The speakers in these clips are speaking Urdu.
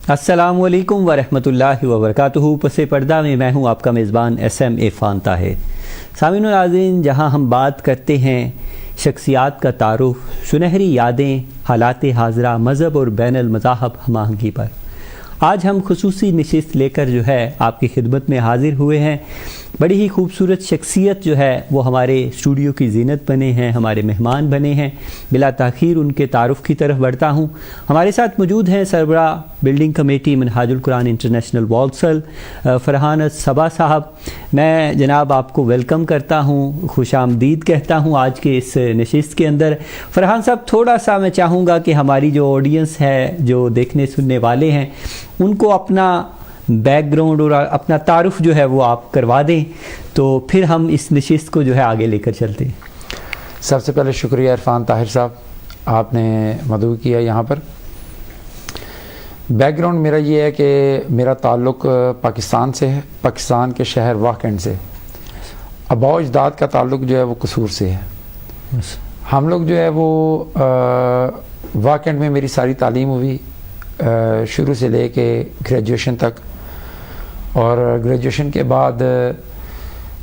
السلام علیکم ورحمۃ اللہ وبرکاتہ۔ پس پردہ میں میں ہوں آپ کا میزبان SM عرفان طاہر۔ سامعین و ناظرین، جہاں ہم بات کرتے ہیں شخصیات کا تعارف، سنہری یادیں، حالات حاضرہ، مذہب اور بین المذاہب ہم آہنگی پر، آج ہم خصوصی نشست لے کر جو ہے آپ کی خدمت میں حاضر ہوئے ہیں۔ بڑی ہی خوبصورت شخصیت جو ہے وہ ہمارے اسٹوڈیو کی زینت بنے ہیں، ہمارے مہمان بنے ہیں۔ بلا تاخیر ان کے تعارف کی طرف بڑھتا ہوں۔ ہمارے ساتھ موجود ہیں سربراہ بلڈنگ کمیٹی منہاج القرآن انٹرنیشنل والسل فرحان صبا صاحب۔ میں جناب آپ کو ویلکم کرتا ہوں، خوش آمدید کہتا ہوں آج کے اس نشست کے اندر۔ فرحان صاحب، تھوڑا سا میں چاہوں گا کہ ہماری جو آڈینس ہے، جو دیکھنے سننے والے ہیں، ان کو اپنا بیک گراؤنڈ اور اپنا تعارف جو ہے وہ آپ کروا دیں، تو پھر ہم اس نشست کو جو ہے آگے لے کر چلتے ہیں۔ سب سے پہلے شکریہ عرفان طاہر صاحب، آپ نے مدعو کیا یہاں پر۔ بیک گراؤنڈ میرا یہ ہے کہ میرا تعلق پاکستان سے ہے، پاکستان کے شہر واکنڈ سے۔ آباء و اجداد کا تعلق جو ہے وہ قصور سے ہے۔ ہم لوگ جو ہے وہ واکنڈ میں میری ساری تعلیم ہوئی، شروع سے لے کے گریجویشن تک، اور گریجویشن کے بعد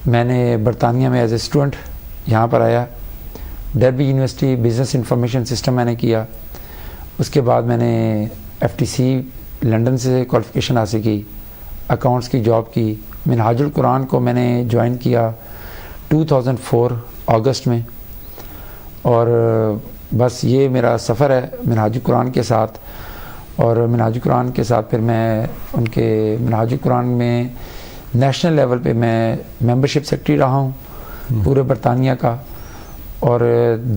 میں نے برطانیہ میں ایز اے اسٹوڈنٹ یہاں پر آیا۔ Derby university business information system میں نے کیا۔ اس کے بعد میں نے FTC لنڈن سے کوالیفیکیشن حاصل کی، اکاؤنٹس کی جاب کی۔ منہاج القرآن کو میں نے جوائن کیا 2004 اگست میں، اور بس یہ میرا سفر ہے منہاج القرآن کے ساتھ۔ اور منہاج القرآن کے ساتھ پھر میں ان کے منہاج القرآن میں نیشنل لیول پہ میں ممبرشپ سیکرٹری رہا ہوں پورے برطانیہ کا۔ اور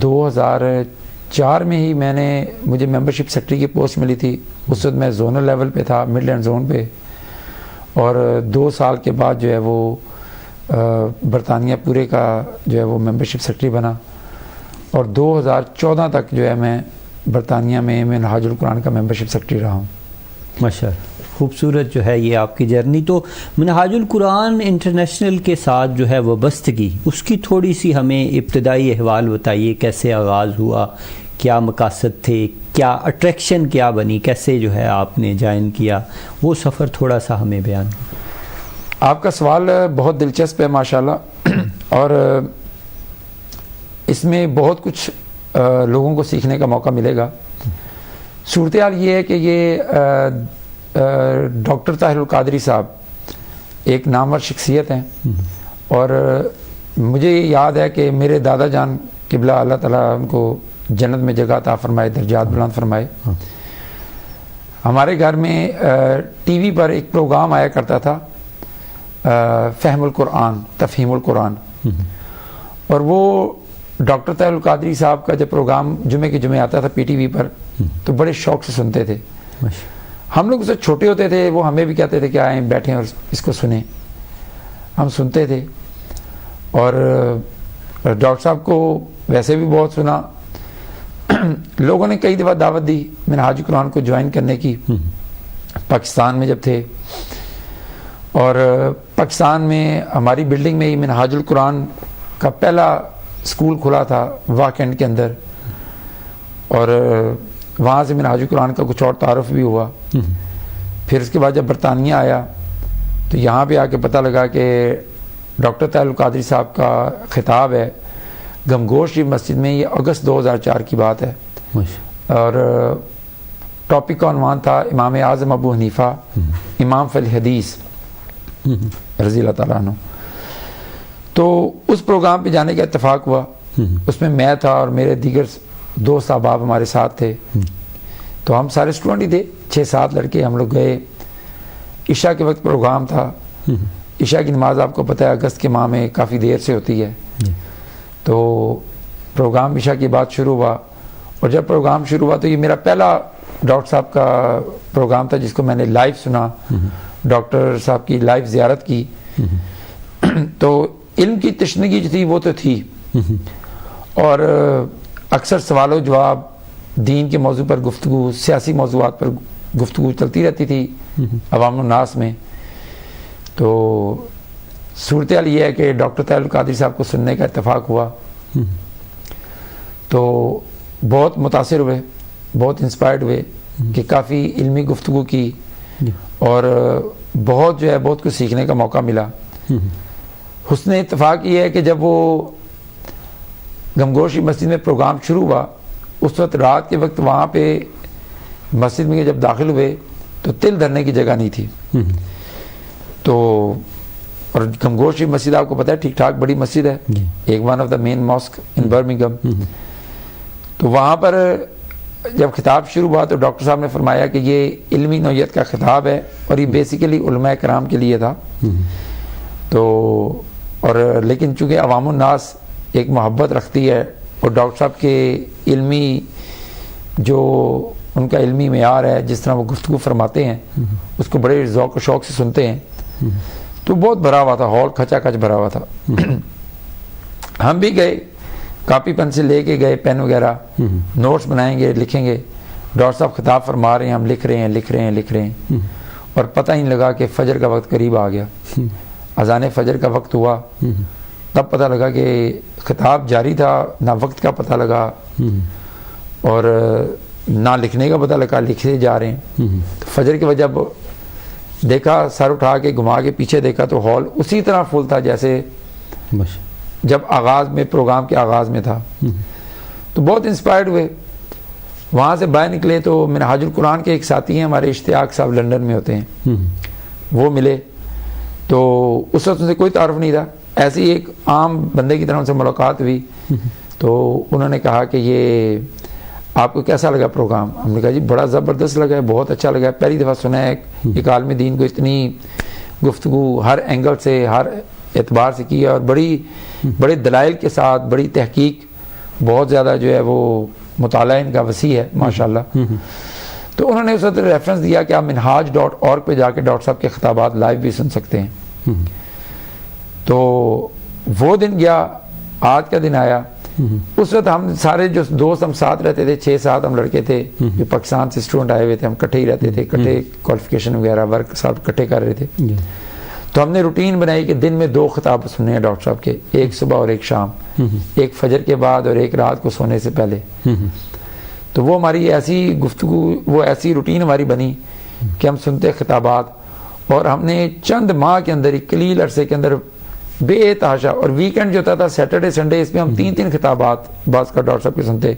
2004 میں ہی مجھے ممبرشپ سیکرٹری کی پوسٹ ملی تھی۔ اس وقت میں زونل لیول پہ تھا، مڈ لینڈ زون پہ، اور 2 سال کے بعد جو ہے وہ برطانیہ پورے کا جو ہے وہ ممبرشپ سیکرٹری بنا، اور 2014 تک جو ہے میں برطانیہ میں منہاج القرآن کا ممبرشپ سیکرٹری رہا ہوں۔ ماشاءاللہ، خوبصورت جو ہے یہ آپ کی جرنی۔ تو منہاج القرآن انٹرنیشنل کے ساتھ جو ہے وابستگی، اس کی تھوڑی سی ہمیں ابتدائی احوال بتائیے، کیسے آغاز ہوا، کیا مقاصد تھے، کیا اٹریکشن کیا بنی، کیسے جو ہے آپ نے جوائن کیا، وہ سفر تھوڑا سا ہمیں بیان۔ آپ کا سوال بہت دلچسپ ہے ماشاءاللہ، اور اس میں بہت کچھ لوگوں کو سیکھنے کا موقع ملے گا۔ صورتحال یہ ہے کہ یہ ڈاکٹر طاہر القادری صاحب ایک نامور شخصیت ہیں، اور مجھے یاد ہے کہ میرے دادا جان قبلہ اللہ تعالیٰ ان کو جنت میں جگہ عطا فرمائے، درجات بلند فرمائے، ہمارے گھر میں ٹی وی پر ایک پروگرام آیا کرتا تھا، فہم القرآن، تفہیم القرآن، اور وہ ڈاکٹر طاہر القادری صاحب کا جب پروگرام جمعے کے جمعے آتا تھا PTV پر، تو بڑے شوق سے سنتے تھے۔ ہم لوگ اس سے چھوٹے ہوتے تھے، وہ ہمیں بھی کہتے تھے کہ آئیں بیٹھیں اور اس کو سنیں، ہم سنتے تھے۔ اور ڈاکٹر صاحب کو ویسے بھی بہت سنا، لوگوں نے کئی دفعہ دعوت دی منہاج القرآن کو جوائن کرنے کی، پاکستان میں جب تھے، اور پاکستان میں ہماری بلڈنگ میں ہی منہاج القرآن کا پہلا اسکول کھلا تھا واکنڈ کے اندر، اور وہاں سے منہاج القرآن کا کچھ اور تعارف بھی ہوا۔ پھر اس کے بعد جب برطانیہ آیا تو یہاں پہ آ کے پتہ لگا کہ ڈاکٹر طاہر القادری صاحب کا خطاب ہے گمگوش شریف مسجد میں، یہ اگست 2004 کی بات ہے، اور ٹاپک کا عنوان تھا امام اعظم ابو حنیفہ امام فی الحدیث رضی اللہ تعالیٰ عنہ۔ تو اس پروگرام پہ جانے کا اتفاق ہوا، اس میں تھا اور میرے دیگر دوست احباب ہمارے ساتھ تھے، تو ہم سارے اسٹوڈنٹ ہی تھے، 6-7 لڑکے، ہم لوگ گئے۔ عشاء کے وقت پروگرام تھا، عشاء کی نماز آپ کو پتہ ہے اگست کے ماہ میں کافی دیر سے ہوتی ہے، تو پروگرام عشاء کی بات شروع ہوا، اور جب پروگرام شروع ہوا تو یہ میرا پہلا ڈاکٹر صاحب کا پروگرام تھا جس کو میں نے لائیو سنا، ڈاکٹر صاحب کی لائیو زیارت کی۔ تو علم کی تشنگی جو تھی وہ تو تھی، اور اکثر سوال و جواب، دین کے موضوع پر گفتگو، سیاسی موضوعات پر گفتگو چلتی رہتی تھی عوام الناس میں۔ تو صورتحال یہ ہے کہ ڈاکٹر طاہر القادری صاحب کو سننے کا اتفاق ہوا، تو بہت متاثر ہوئے، بہت انسپائرڈ ہوئے کہ کافی علمی گفتگو کی، اور بہت جو ہے بہت کچھ سیکھنے کا موقع ملا. حسن اتفاق یہ ہے کہ جب وہ گمگوشی مسجد میں پروگرام شروع ہوا اس وقت رات کے وقت وہاں پہ مسجد میں جب داخل ہوئے تو تل دھرنے کی جگہ نہیں تھی. تو اور گمگوشی مسجد آپ کو پتہ ہے ٹھیک ٹھاک بڑی مسجد ہے, ایک one of the main mosque in Birmingham. تو وہاں پر جب خطاب شروع ہوا تو ڈاکٹر صاحب نے فرمایا کہ یہ علمی نوعیت کا خطاب ہے اور یہ بیسیکلی علماء کرام کے لیے تھا. تو اور لیکن چونکہ عوام الناس ایک محبت رکھتی ہے اور ڈاکٹر صاحب کے علمی جو ان کا علمی معیار ہے, جس طرح وہ گفتگو فرماتے ہیں اس کو بڑے ذوق و شوق سے سنتے ہیں, تو بہت بھرا ہوا تھا, ہال کھچا کھچ بھرا ہوا تھا. ہم بھی گئے, کاپی پنسل لے کے گئے, پین وغیرہ, نوٹس بنائیں گے, لکھیں گے. ڈاکٹر صاحب خطاب فرما رہے ہیں, ہم لکھ رہے ہیں اور پتہ ہی نہیں لگا کہ فجر کا وقت قریب آ گیا. اذان فجر کا وقت ہوا تب پتہ لگا کہ خطاب جاری تھا, نہ وقت کا پتہ لگا اور نہ لکھنے کا پتہ لگا, لکھے جا رہے ہیں. فجر کے وجہ دیکھا, سر اٹھا کے گھما کے پیچھے دیکھا تو ہال اسی طرح فل تھا جیسے جب آغاز میں پروگرام کے آغاز میں تھا. تو بہت انسپائرڈ ہوئے. وہاں سے باہر نکلے تو منہاج القرآن کے ایک ساتھی ہیں ہمارے, اشتیاق صاحب لندن میں ہوتے ہیں, وہ ملے. تو اس وقت ان سے کوئی تعارف نہیں تھا, ایسی ایک عام بندے کی طرح ان سے ملاقات ہوئی. تو انہوں نے کہا کہ یہ آپ کو کیسا لگا پروگرام؟ ہم نے کہا جی بڑا زبردست لگا ہے, بہت اچھا لگا ہے, پہلی دفعہ سنا ہے ایک عالم دین کو اتنی گفتگو ہر اینگل سے ہر اعتبار سے کی ہے, اور بڑے دلائل کے ساتھ, بڑی تحقیق, بہت زیادہ جو ہے وہ مطالعہ ان کا وسیع ہے ماشاءاللہ. تو انہوں نے اس وقت ریفرنس دیا کہ آپ minhaj.org پہ جا کے ڈاکٹر صاحب کے خطابات لائیو بھی سن سکتے ہیں. تو وہ دن گیا, آج کا دن آیا. اس وقت ہم سارے جو دوست ہم ساتھ رہتے تھے, 6-7 ہم لڑکے تھے جو پاکستان سے اسٹوڈنٹ آئے ہوئے تھے, ہم کٹھے ہی رہتے تھے, کٹھے کوالیفیکیشن وغیرہ ورک سب کٹھے کر رہے تھے. تو ہم نے روٹین بنائی کہ دن میں 2 خطاب سننے ہیں ڈاکٹر صاحب کے, ایک صبح اور ایک شام, ایک فجر کے بعد اور ایک رات کو سونے سے پہلے. تو وہ ہماری ایسی گفتگو, وہ ایسی روٹین ہماری بنی کہ ہم سنتے خطابات, اور ہم نے چند ماہ کے اندر, ایک قلیل عرصے کے اندر بے تحاشا, اور ویکینڈ جو ہوتا تھا سیٹرڈے سنڈے, اس میں ہم 3 خطابات بعض کا ڈاکٹر صاحب کے سنتے.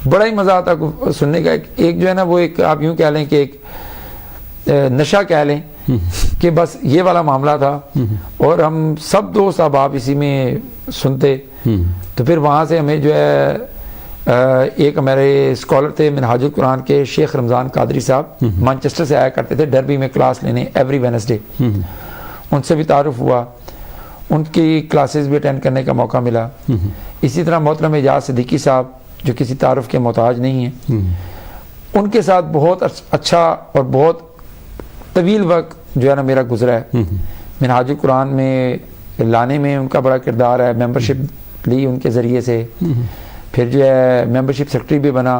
بڑا ہی مزہ آتا سننے کا. ایک جو ہے نا وہ ایک آپ یوں کہہ لیں کہ ایک نشہ کہہ لیں کہ بس یہ والا معاملہ تھا, اور ہم سب دوست احباب اسی میں سنتے. تو پھر وہاں سے ہمیں جو ہے ایک ہمارے اسکالر تھے منہاج القرآن کے, شیخ رمضان قادری صاحب, مانچسٹر سے آیا کرتے تھے ڈربی میں کلاس لینے ایوری وینسڈے. ان سے بھی تعارف ہوا, ان کی کلاسز بھی اٹینڈ کرنے کا موقع ملا. اسی طرح محترم اعجاز صدیقی صاحب جو کسی تعارف کے محتاج نہیں ہیں, ان کے ساتھ بہت اچھا اور بہت طویل وقت جو ہے نا میرا گزرا ہے. منہاج القرآن میں لانے میں ان کا بڑا کردار ہے. ممبرشپ لی ان کے ذریعے سے, پھر جو ہے ممبرشپ سیکرٹری بھی بنا,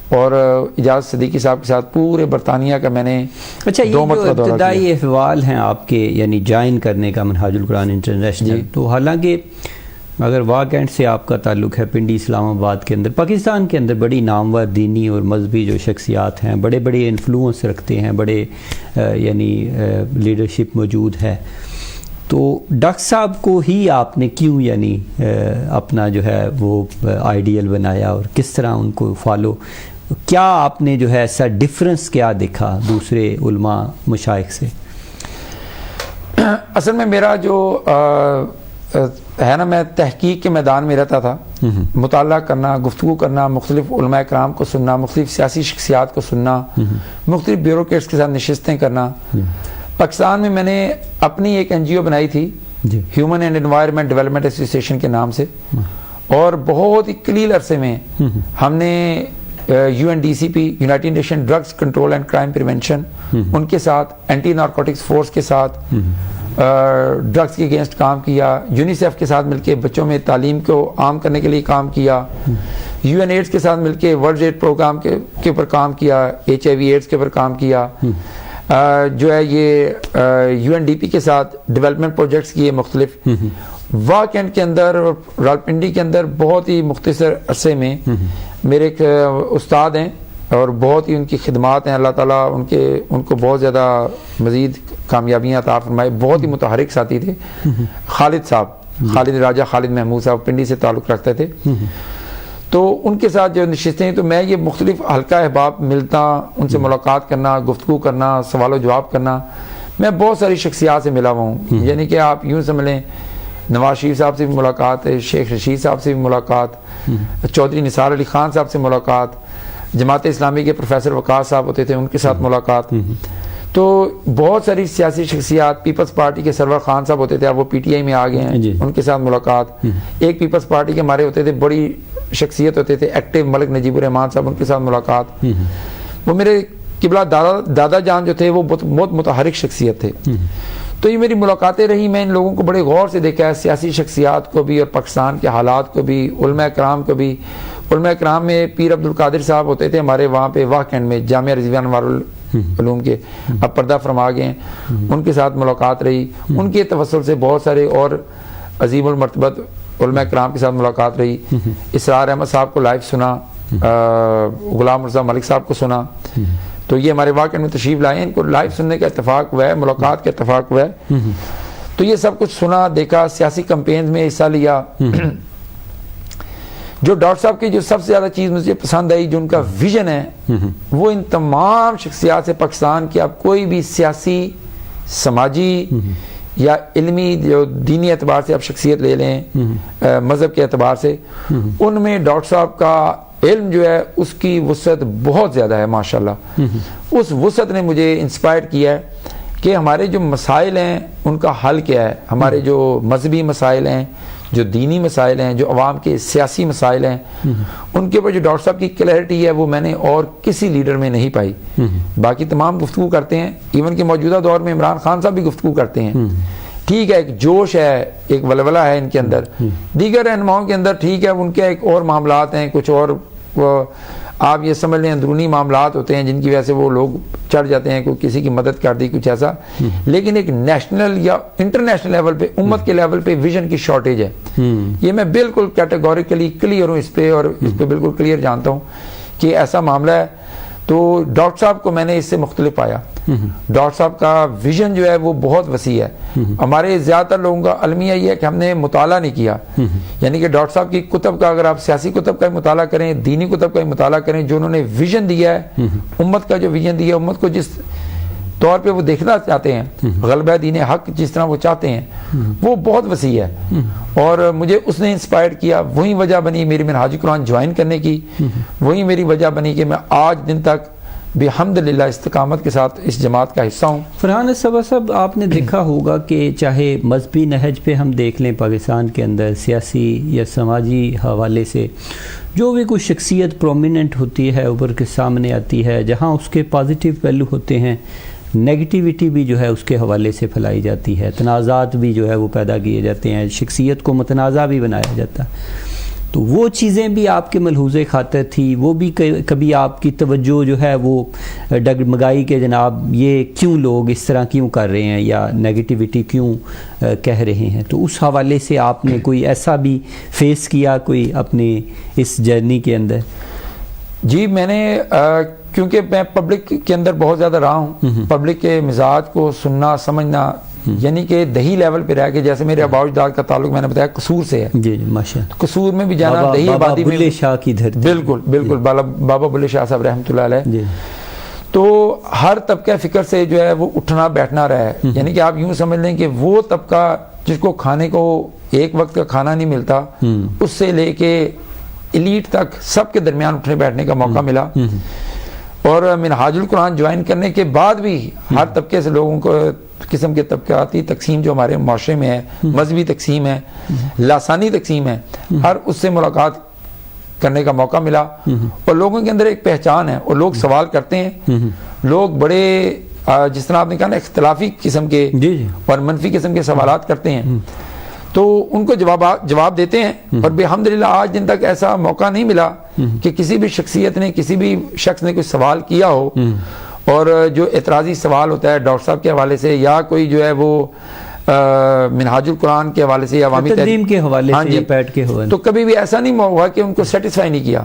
اور اعجاز صدیقی صاحب کے ساتھ پورے برطانیہ کا میں نے 2 مرتبہ دورہ کیا. ابتدائی احوال ہیں آپ کے یعنی جوائن کرنے کا منہاج القرآن انٹرنیشنل, تو حالانکہ اگر واقعات سے آپ کا تعلق ہے, پنڈی اسلام آباد کے اندر, پاکستان کے اندر بڑی نامور دینی اور مذہبی جو شخصیات ہیں, بڑے بڑے انفلوئنس رکھتے ہیں, بڑے یعنی لیڈرشپ موجود ہے. تو ڈاکٹر صاحب کو ہی آپ نے کیوں یعنی اپنا جو ہے وہ آئیڈیل بنایا, اور کس طرح ان کو فالو, کیا آپ نے جو ہے ایسا ڈفرنس کیا دیکھا دوسرے علماء مشائخ سے؟ اصل میں میرا جو ہے نا, میں تحقیق کے میدان میں رہتا تھا, مطالعہ کرنا, گفتگو کرنا, مختلف علماء کرام کو سننا, مختلف سیاسی شخصیات کو سننا, مختلف بیوروکریٹس کے ساتھ نشستیں کرنا. پاکستان میں میں نے اپنی ایک NGO بنائی تھی, human and environment development association کے نام سے, اور بہت ہی قلیل عرصے میں ہم نے UNDCP united nation drugs control and crime prevention, ان کے ساتھ اینٹی نارکوٹکس فورس کے ساتھ ڈرگس کے اگینسٹ کام کیا, یونیسیف کے ساتھ مل کے بچوں میں تعلیم کو عام کرنے کے لیے کام کیا, UN ایڈس کے ساتھ مل کے ورلڈ ایڈ پروگرام کے اوپر کام کیا, HIV ایڈس کے اوپر کام کیا, جو ہے یہ UNDP کے ساتھ ڈیولپمنٹ پروجیکٹس کیے مختلف. واکنڈ کے اندر, راولپنڈی کے اندر بہت ہی مختصر عرصے میں میرے ایک استاد ہیں اور بہت ہی ان کی خدمات ہیں. اللہ تعالیٰ ان کو بہت زیادہ مزید کامیابیاں عطا فرمائے. بہت ہی متحرک ساتھی تھے. خالد صاحب, خالد راجہ خالد محمود صاحب پنڈی سے تعلق رکھتے تھے. تو ان کے ساتھ جو نشستیں ہیں تو میں یہ مختلف حلقہ احباب ملتا, ان سے ملاقات کرنا, گفتگو کرنا, سوال و جواب کرنا. میں بہت ساری شخصیات سے ملا ہوا ہوں. یعنی کہ آپ یوں سمجھ لیں نواز شریف صاحب سے بھی ملاقات ہے, شیخ رشید صاحب سے بھی ملاقات, چودھری نثار علی خان صاحب سے ملاقات, جماعت اسلامی کے پروفیسر وقاص صاحب ہوتے تھے ان کے ساتھ ملاقات. تو بہت ساری سیاسی شخصیات, پیپلز پارٹی کے سرور خان صاحب ہوتے تھے, اب وہ پی ٹی آئی میں آ گئے ہیں, ان کے ساتھ ملاقات. ایک پیپلز پارٹی کے ہمارے ہوتے تھے, بڑی شخصیت ہوتے تھے ایکٹیو, ملک نجیب الرحمان صاحب, ان کے ساتھ ملاقات. وہ میرے قبلہ دادا جان جو تھے وہ بہت متحرک شخصیت تھے. تو یہ میری ملاقاتیں رہی. میں ان لوگوں کو بڑے غور سے دیکھا ہے, سیاسی شخصیات کو بھی اور پاکستان کے حالات کو بھی, علماء کرام کو بھی. علماء کرام میں پیر عبدالقادر صاحب ہوتے تھے ہمارے وہاں پہ واہ کینڈ میں, جامعہ رضویہ انوار العلوم کے, اب پردہ فرما گئے ہیں. ان کے ساتھ ملاقات رہی. ان کے توسل سے بہت سارے اور عظیم المرتبت علماء کرام کے ساتھ ملاقات رہی. اسرار احمد صاحب کو لائیو سنا, غلام مرزا ملک صاحب کو سنا. تو یہ ہمارے واقعہ میں تشریف لائے ہیں, ان کو لائیو سننے کا اتفاق ہوا ہے, ملاقات کا اتفاق ہوا ہے. تو یہ سب کچھ سنا, دیکھا, سیاسی کمپینز میں حصہ لیا. جو ڈاکٹر صاحب کی جو سب سے زیادہ چیز مجھے پسند آئی, جو ان کا ویژن ہے, وہ ان تمام شخصیات سے پاکستان کی آپ کوئی بھی سیاسی, سماجی یا علمی, جو دینی اعتبار سے آپ شخصیت لے لیں, مذہب کے اعتبار سے, ان میں ڈاکٹر صاحب کا علم جو ہے اس کی وسعت بہت زیادہ ہے ماشاءاللہ. اس وسعت نے مجھے انسپائر کیا ہے کہ ہمارے جو مسائل ہیں ان کا حل کیا ہے. ہمارے جو مذہبی مسائل ہیں, جو دینی مسائل ہیں, جو عوام کے سیاسی مسائل ہیں, ان کے اوپر جو ڈاکٹر صاحب کی کلیئرٹی ہے وہ میں نے اور کسی لیڈر میں نہیں پائی. باقی تمام گفتگو کرتے ہیں, ایون کہ موجودہ دور میں عمران خان صاحب بھی گفتگو کرتے ہیں. ٹھیک ہے, ایک جوش ہے, ایک ولولہ ہے ان کے اندر. دیگر رہنماؤں کے اندر ٹھیک ہے, ان کے ایک اور معاملات ہیں, کچھ اور آپ یہ سمجھ لیں اندرونی معاملات ہوتے ہیں جن کی وجہ سے وہ لوگ چڑھ جاتے ہیں, کوئی کسی کی مدد کر دی, کچھ ایسا. لیکن ایک نیشنل یا انٹرنیشنل لیول پہ, امت کے لیول پہ ویژن کی شارٹیج ہے. یہ میں بالکل کیٹیگوریکلی کلیئر ہوں اس پہ, اور اس پہ بالکل کلیئر جانتا ہوں کہ ایسا معاملہ ہے. تو ڈاکٹر صاحب کو میں نے اس سے مختلف پایا. ڈاکٹر صاحب کا ویژن جو ہے وہ بہت وسیع ہے. ہمارے زیادہ تر لوگوں کا المیہ یہ ہے کہ ہم نے مطالعہ نہیں کیا. یعنی کہ ڈاکٹر صاحب کی کتب کا, اگر آپ سیاسی کتب کا مطالعہ کریں, دینی کتب کا مطالعہ کریں, جو انہوں نے ویژن دیا ہے, امت کا جو ویژن دیا ہے, امت کو جس طور پہ وہ دیکھنا چاہتے ہیں, غلبہ دین حق جس طرح وہ چاہتے ہیں, وہ بہت وسیع ہے. اور مجھے اس نے انسپائر کیا. وہی وجہ بنی میری منہاج قرآن جوائن کرنے کی. وہی میری وجہ بنی کہ میں آج دن تک بحمدللہ استقامت کے ساتھ اس جماعت کا حصہ ہوں. فرحان صاحب, آپ نے دیکھا ہوگا کہ چاہے مذہبی نہج پہ ہم دیکھ لیں پاکستان کے اندر, سیاسی یا سماجی حوالے سے جو بھی کوئی شخصیت پرومیننٹ ہوتی ہے, ابھر کے سامنے آتی ہے, جہاں اس کے پازیٹیو پہلو ہوتے ہیں, نیگیٹیوٹی بھی جو ہے اس کے حوالے سے پھیلائی جاتی ہے, تنازعات بھی جو ہے وہ پیدا کیے جاتے ہیں, شخصیت کو متنازع بھی بنایا جاتا ہے. تو وہ چیزیں بھی آپ کے ملحوظ خاطر تھی, وہ بھی کبھی آپ کی توجہ جو ہے وہ ڈگمگائی کہ جناب یہ کیوں لوگ اس طرح کیوں کر رہے ہیں یا نیگیٹیوٹی کیوں کہہ رہے ہیں. تو اس حوالے سے آپ نے کوئی ایسا بھی فیس کیا کوئی اپنی اس جرنی کے اندر؟ جی, میں نے کیونکہ میں پبلک کے اندر بہت زیادہ رہا ہوں, پبلک کے مزاج کو سننا سمجھنا, یعنی کہ دیہی لیول پہ رہ کے, جیسے میرے آباء و اجداد کا تعلق میں نے بتایا قصور سے ہے. جی ماشاءاللہ. قصور میں بھی جانا, دیہی آبادی میں, بلے شاہ کی دھرتی. بالکل بابا بلے شاہ صاحب رحمۃ اللہ علیہ. تو ہر طبقہ فکر سے جو ہے وہ اٹھنا بیٹھنا رہا ہے. یعنی کہ آپ یوں سمجھ لیں کہ وہ طبقہ جس کو کھانے کو ایک وقت کا کھانا نہیں ملتا, اس سے لے کے ایلیٹ تک سب کے درمیان اٹھنے بیٹھنے کا موقع ملا. اور منہاج القرآن جوائن کرنے کے بعد بھی ہر طبقے سے لوگوں کو قسم کے طبقاتی تقسیم جو ہمارے معاشرے میں ہے, مذہبی تقسیم ہے, لاسانی تقسیم ہے, ہر اس سے ملاقات کرنے کا موقع ملا. اور لوگوں کے اندر ایک پہچان ہے, اور لوگ سوال کرتے ہیں. لوگ بڑے جس طرح آپ نے کہا نا اختلافی قسم کے اور منفی قسم کے سوالات کرتے ہیں, تو ان کو جواب دیتے ہیں. اور بحمدللہ آج دن تک ایسا موقع نہیں ملا کہ کسی بھی شخصیت نے, کسی بھی شخص نے کوئی سوال کیا ہو, اور جو اعتراضی سوال ہوتا ہے ڈاکٹر صاحب کے حوالے سے, یا کوئی جو ہے وہ منہاج القرآن کے حوالے سے یا عوامی تنظیم کے حوالے سے یا پیٹ کے حوالے تو کبھی بھی ایسا نہیں ہوا کہ ان کو سیٹسفائی نہیں کیا.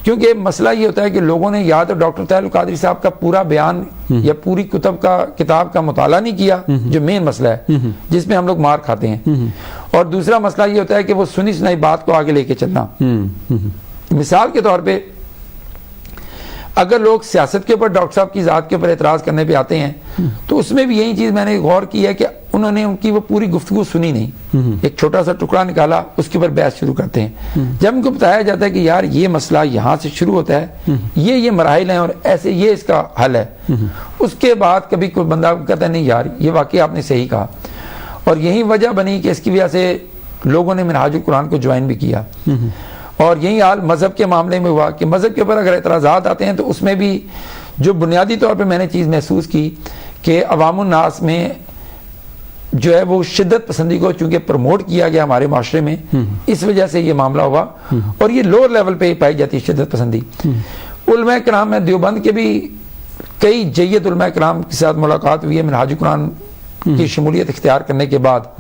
کیونکہ مسئلہ یہ ہوتا ہے کہ لوگوں نے یا تو ڈاکٹر طاہر القادری صاحب کا پورا بیان یا پوری کتاب کا مطالعہ نہیں کیا, جو مین مسئلہ ہے جس میں ہم لوگ مار کھاتے ہیں, اور دوسرا مسئلہ یہ ہوتا ہے کہ وہ سنی سنائی بات کو آگے لے کے چلنا. مثال کے طور پہ اگر لوگ سیاست کے اوپر ڈاکٹر صاحب کی ذات کے اوپر اعتراض کرنے پہ آتے ہیں تو اس میں بھی یہی چیز میں نے غور کی ہے کہ انہوں نے ان کی وہ پوری گفتگو سنی نہیں, ایک چھوٹا سا ٹکڑا نکالا, اس کے اوپر بحث شروع کرتے ہیں. جب ان کو بتایا جاتا ہے کہ یار یہ مسئلہ یہاں سے شروع ہوتا ہے, یہ مراحل ہیں اور ایسے یہ اس کا حل ہے, اس کے بعد کبھی کوئی بندہ کہتا ہے نہیں یار یہ واقعی آپ نے صحیح کہا. اور یہی وجہ بنی کہ اس کی وجہ سے لوگوں نے منہاج القرآن کو جوائن بھی کیا. اور یہی حال مذہب کے معاملے میں ہوا کہ مذہب کے اوپر اگر اعتراضات آتے ہیں تو اس میں بھی جو بنیادی طور پہ میں نے چیز محسوس کی کہ عوام الناس میں جو ہے وہ شدت پسندی کو چونکہ پروموٹ کیا گیا ہمارے معاشرے میں, اس وجہ سے یہ معاملہ ہوا, اور یہ لوور لیول پہ ہی پائی جاتی ہے شدت پسندی. علماء کرام میں دیوبند کے بھی کئی جید علماء کرام کے ساتھ ملاقات ہوئی ہے منہاج القرآن کی شمولیت اختیار کرنے کے بعد,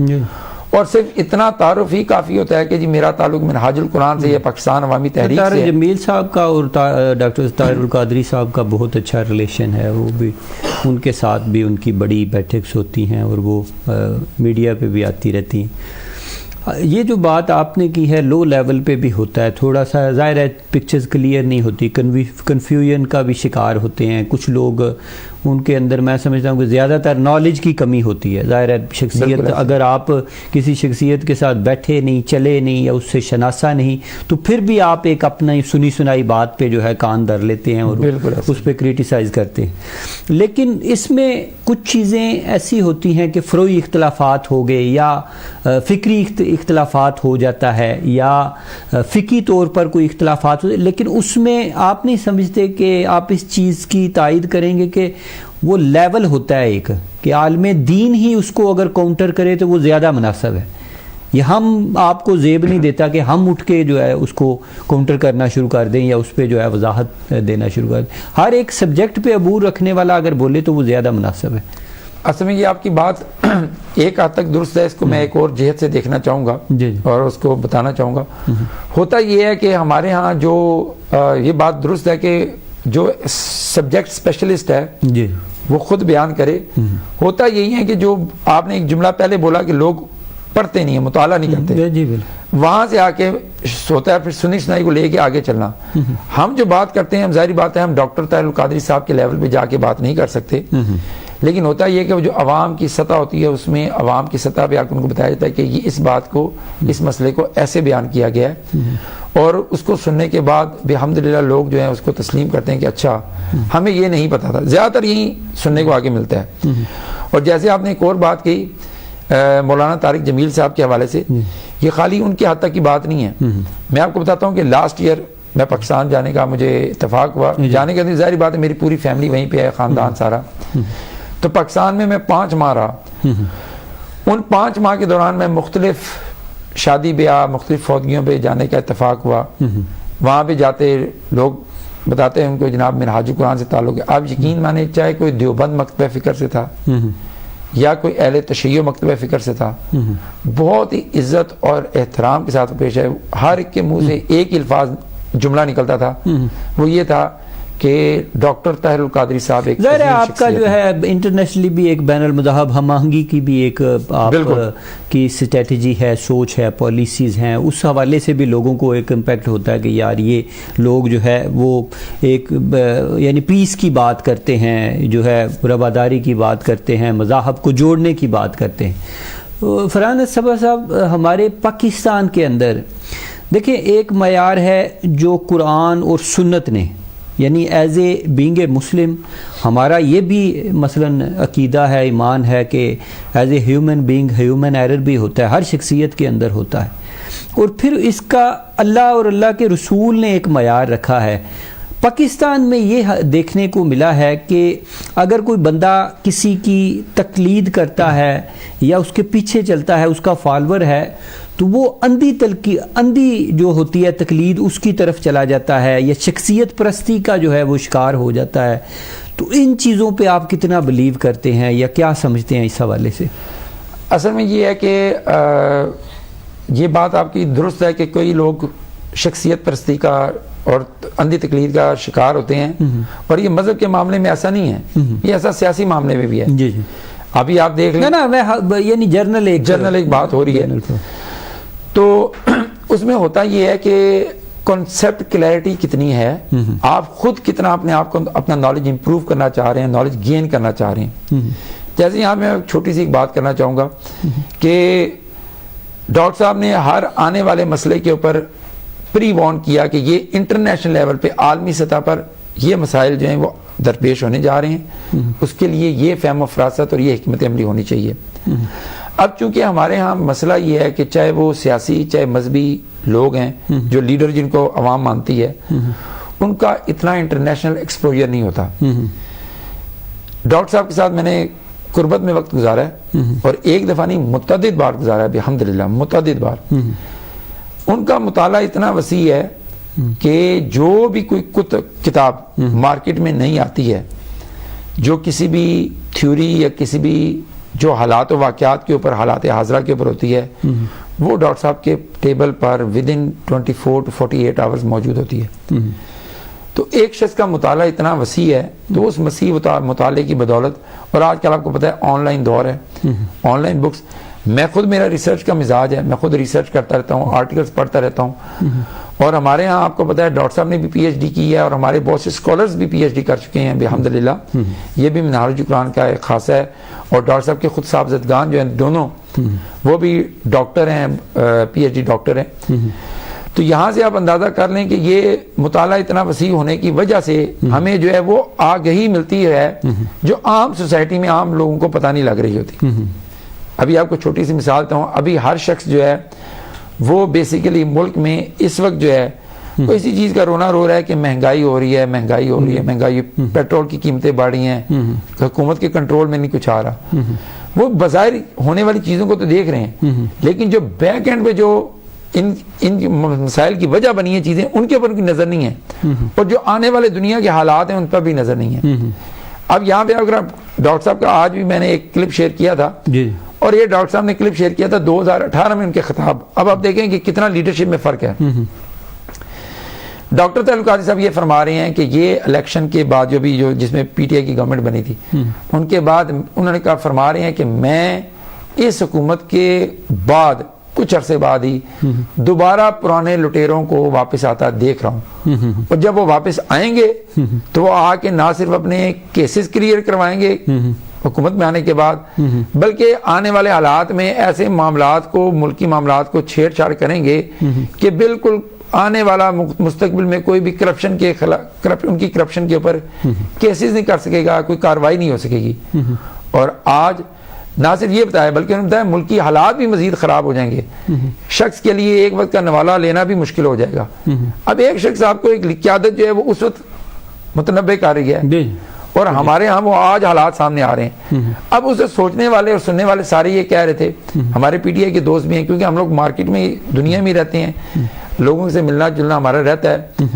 اور صرف اتنا تعارف ہی کافی ہوتا ہے کہ جی میرا تعلق منہاج القرآن سے یا پاکستان عوامی تحریک سے. طارق جمیل صاحب کا اور ڈاکٹر طاہر القادری صاحب کا بہت اچھا ریلیشن ہے, وہ بھی ان کے ساتھ بھی ان کی بڑی بیٹھکس ہوتی ہیں اور وہ میڈیا پہ بھی آتی رہتی ہیں. یہ جو بات آپ نے کی ہے لو لیول پہ بھی ہوتا ہے, تھوڑا سا ظاہر ہے پکچرز کلیئر نہیں ہوتی, کنفیوژن کا بھی شکار ہوتے ہیں کچھ لوگ. ان کے اندر میں سمجھتا ہوں کہ زیادہ تر نالج کی کمی ہوتی ہے. ظاہر ہے شخصیت اگر آپ کسی شخصیت کے ساتھ بیٹھے نہیں, چلے نہیں, یا اس سے شناسا نہیں, تو پھر بھی آپ ایک اپنا سنی سنائی بات پہ جو ہے کان دھر لیتے ہیں اور اس پہ کریٹیسائز کرتے ہیں. لیکن اس میں کچھ چیزیں ایسی ہوتی ہیں کہ فروعی اختلافات ہو گئے یا فکری اختلافات ہو جاتا ہے یا فقہی طور پر کوئی اختلافات ہو, لیکن اس میں آپ نہیں سمجھتے کہ آپ اس چیز کی تائید کریں گے کہ وہ لیول ہوتا ہے ایک کہ عالم دین ہی اس کو اگر کاؤنٹر کرے تو وہ زیادہ مناسب ہے. یہ ہم آپ کو زیب نہیں دیتا کہ ہم اٹھ کے جو ہے اس کو کاؤنٹر کرنا شروع کر دیں یا اس پہ جو ہے وضاحت دینا شروع کر دیں. ہر ایک سبجیکٹ پہ عبور رکھنے والا اگر بولے تو وہ زیادہ مناسب ہے. اصل میں یہ آپ کی بات ایک حد تک درست ہے, اس کو میں ایک اور جہت سے دیکھنا چاہوں گا اور اس کو بتانا چاہوں گا. ہوتا یہ ہے کہ ہمارے ہاں جو یہ بات درست ہے کہ جو سبجیکٹ اسپیشلسٹ ہے وہ خود بیان کرے. ہوتا یہی ہے کہ جو آپ نے ایک جملہ پہلے بولا کہ لوگ پڑھتے نہیں ہیں, مطالعہ نہیں کرتے, وہاں سے آ کے ہوتا ہے پھر سنی سنائی کو لے کے آگے چلنا. ہم جو بات کرتے ہیں, ہم ظاہری بات ہے ہم ڈاکٹر طاہر القادری صاحب کے لیول پہ جا کے بات نہیں کر سکتے, لیکن ہوتا یہ کہ جو عوام کی سطح ہوتی ہے اس میں عوام کی سطح پہ آ کے ان کو بتایا جاتا ہے کہ یہ اس بات کو, اس مسئلے کو ایسے بیان کیا گیا ہے, اور اس کو سننے کے بعد الحمدللہ لوگ جو ہیں اس کو تسلیم کرتے ہیں کہ اچھا ہمیں یہ نہیں پتا تھا. زیادہ تر یہی سننے کو آگے ملتا ہے. اور جیسے آپ نے ایک اور بات کہی مولانا طارق جمیل صاحب کے حوالے سے, یہ خالی ان کے حد تک کی بات نہیں ہے. میں آپ کو بتاتا ہوں کہ لاسٹ ایئر میں پاکستان جانے کا مجھے اتفاق ہوا, جانے کے ظاہری بات ہے میری پوری فیملی وہیں پہ ہے, خاندان سارا. تو پاکستان میں 5 ماہ رہا. ان 5 ماہ کے دوران میں مختلف شادی بیاہ, مختلف فوتگیوں پہ جانے کا اتفاق ہوا. وہاں پہ جاتے لوگ بتاتے ہیں ان کو جناب منہاج القرآن سے تعلق ہے. آپ یقین مانے چاہے کوئی دیوبند مکتبہ فکر سے تھا یا کوئی اہل تشیع مکتبہ فکر سے تھا, بہت ہی عزت اور احترام کے ساتھ پیش ہے. ہر ایک کے منہ سے ایک الفاظ جملہ نکلتا تھا, وہ یہ تھا کہ ڈاکٹر طاہر القادری صاحب ایک ظاہر ہے آپ کا جو ہے انٹرنیشنلی بھی ایک بین المذاہب ہم آہنگی کی بھی ایک آپ کی اسٹریٹجی ہے, سوچ ہے, پالیسیز ہیں, اس حوالے سے بھی لوگوں کو ایک امپیکٹ ہوتا ہے کہ یار یہ لوگ جو ہے وہ ایک یعنی پیس کی بات کرتے ہیں, جو ہے رواداری کی بات کرتے ہیں, مذاہب کو جوڑنے کی بات کرتے ہیں. فرحان صبا صاحب, ہمارے پاکستان کے اندر دیکھیں ایک معیار ہے جو قرآن اور سنت نے, یعنی ایز اے بینگ اے مسلم ہمارا یہ بھی مثلاً عقیدہ ہے, ایمان ہے کہ as a human being human error بھی ہوتا ہے, ہر شخصیت کے اندر ہوتا ہے. اور پھر اس کا اللہ اور اللہ کے رسول نے ایک معیار رکھا ہے. پاکستان میں یہ دیکھنے کو ملا ہے کہ اگر کوئی بندہ کسی کی تقلید کرتا ہے یا اس کے پیچھے چلتا ہے, اس کا فالور ہے, تو وہ اندھی جو ہوتی ہے تقلید اس کی طرف چلا جاتا ہے یا شخصیت پرستی کا جو ہے وہ شکار ہو جاتا ہے. تو ان چیزوں پہ آپ کتنا بلیو کرتے ہیں یا کیا سمجھتے ہیں اس حوالے سے؟ اصل میں یہ ہے کہ یہ بات آپ کی درست ہے کہ کوئی لوگ شخصیت پرستی کا اور اندھی تقلید کا شکار ہوتے ہیں، اور یہ مذہب کے معاملے میں ایسا نہیں ہے، یہ ایسا سیاسی معاملے میں بھی ہے. جی جی ابھی آپ دیکھ لیں نا میں یعنی جرنل ایک بات ہو رہی ہے، تو اس میں ہوتا یہ ہے کہ کنسپٹ کلیئرٹی کتنی ہے، آپ خود کتنا اپنے آپ کو اپنا نالج امپروو کرنا چاہ رہے ہیں، نالج گین کرنا چاہ رہے ہیں. جیسے یہاں میں چھوٹی سی ایک بات کرنا چاہوں گا کہ ڈاکٹر صاحب نے ہر آنے والے مسئلے کے اوپر پری وارن کیا کہ یہ انٹرنیشنل لیول پہ عالمی سطح پر یہ مسائل جو ہیں وہ درپیش ہونے جا رہے ہیں، اس کے لیے یہ فہم و فراست اور یہ حکمت عملی ہونی چاہیے. اب چونکہ ہمارے ہاں مسئلہ یہ ہے کہ چاہے وہ سیاسی چاہے مذہبی لوگ ہیں، جو لیڈر جن کو عوام مانتی ہے، ان کا اتنا انٹرنیشنل ایکسپوجر نہیں ہوتا. ڈاکٹر صاحب کے ساتھ میں نے قربت میں وقت گزارا ہے، اور ایک دفعہ نہیں متعدد بار گزارا ہے، الحمدللہ متعدد بار. ان کا مطالعہ اتنا وسیع ہے کہ جو بھی کوئی کتاب مارکیٹ میں نہیں آتی ہے، جو کسی بھی تھیوری یا کسی بھی جو حالات و واقعات کے اوپر، حالات حاضرہ کے اوپر ہوتی ہے، وہ ڈاکٹر صاحب کے table per within 24 to 48 hours موجود ہوتی ہے. تو ایک شخص کا مطالعہ اتنا وسیع ہے، تو اس وسیع مطالعے کی بدولت، اور آج کل آپ کو پتہ ہے آن لائن دور ہے، آن لائن بکس، میں خود میرا ریسرچ کا مزاج ہے، میں خود ریسرچ کرتا رہتا ہوں، آرٹیکلز پڑھتا رہتا ہوں. اور ہمارے ہاں آپ کو پتہ ہے ڈاکٹر صاحب نے بھی پی ایچ ڈی کی ہے، اور ہمارے بہت سے اسکالرز بھی پی ایچ ڈی کر چکے ہیں الحمدللہ. یہ بھی منہاج القرآن کا ایک خاصہ ہے. اور ڈاکٹر صاحب کے خود صاحبزدگان جو ہیں دونوں، وہ بھی ڈاکٹر ہیں، پی ایچ ڈی ڈاکٹر ہیں. تو یہاں سے آپ اندازہ کر لیں کہ یہ مطالعہ اتنا وسیع ہونے کی وجہ سے ہمیں جو ہے وہ آگہی ملتی ہے جو عام سوسائٹی میں عام لوگوں کو پتہ نہیں لگ رہی ہوتی. ابھی آپ کو چھوٹی سی مثال دیتا ہوں، ابھی ہر شخص جو ہے وہ بیسیکلی ملک میں اس وقت جو ہے وہ اسی چیز کا رونا رو رہا ہے کہ مہنگائی ہو رہی ہے، مہنگائی، پیٹرول کی قیمتیں بڑھ رہی ہیں، حکومت کے کنٹرول میں نہیں کچھ آ رہا. وہ بظاہر ہونے والی چیزوں کو تو دیکھ رہے ہیں، لیکن جو بیک اینڈ پہ جو ان مسائل کی وجہ بنی ہیں چیزیں، ان کے اوپر کوئی نظر نہیں ہے، اور جو آنے والے دنیا کے حالات ہیں ان پر بھی نظر نہیں ہے. اب یہاں پہ اگر ڈاکٹر صاحب کا آج بھی میں نے ایک کلپ شیئر کیا تھا، اور یہ ڈاکٹر صاحب نے کلپ شیئر کیا تھا 2018 میں ان کے خطاب. اب آپ دیکھیں کہ کتنا لیڈرشپ میں فرق ہے. ڈاکٹر طاہر القادری صاحب یہ فرما رہے ہیں کہ یہ الیکشن کے بعد جو جس میں پی ٹی آئی کی گورنمنٹ بنی تھی، ان کے بعد انہوں نے کہا، فرما رہے ہیں کہ میں اس حکومت کے بعد کچھ عرصے بعد ہی دوبارہ پرانے لٹیروں کو واپس آتا دیکھ رہا ہوں، اور جب وہ واپس آئیں گے تو وہ آ کے نہ صرف اپنے کیسز کلیئر کروائیں گے حکومت میں آنے کے بعد، بلکہ آنے والے حالات میں ایسے معاملات کو، ملکی معاملات کو چھیڑ چھاڑ کریں گے کہ بالکل آنے والا مستقبل میں کوئی بھی کرپشن کے خلاف، ان کی کرپشن کے اوپر کیسز نہیں کر سکے گا، کوئی کاروائی نہیں ہو سکے گی. اور آج نہ صرف یہ بتایا بلکہ انہوں نے بتایا ملکی حالات بھی مزید خراب ہو جائیں گے، شخص کے لیے ایک وقت کا نوالا لینا بھی مشکل ہو جائے گا. اب ایک شخص آپ کو ایک قیادت جو ہے وہ اس وقت متنبع کر رہی ہے، اور ہمارے ہاں وہ آج حالات سامنے آ رہے ہیں. اب اسے سوچنے والے اور سننے والے سارے یہ کہہ رہے تھے، ہمارے پی ٹی آئی کے دوست بھی ہیں، کیونکہ ہم لوگ مارکیٹ میں دنیا میں رہتے ہیں، لوگوں سے ملنا جلنا ہمارا رہتا ہے.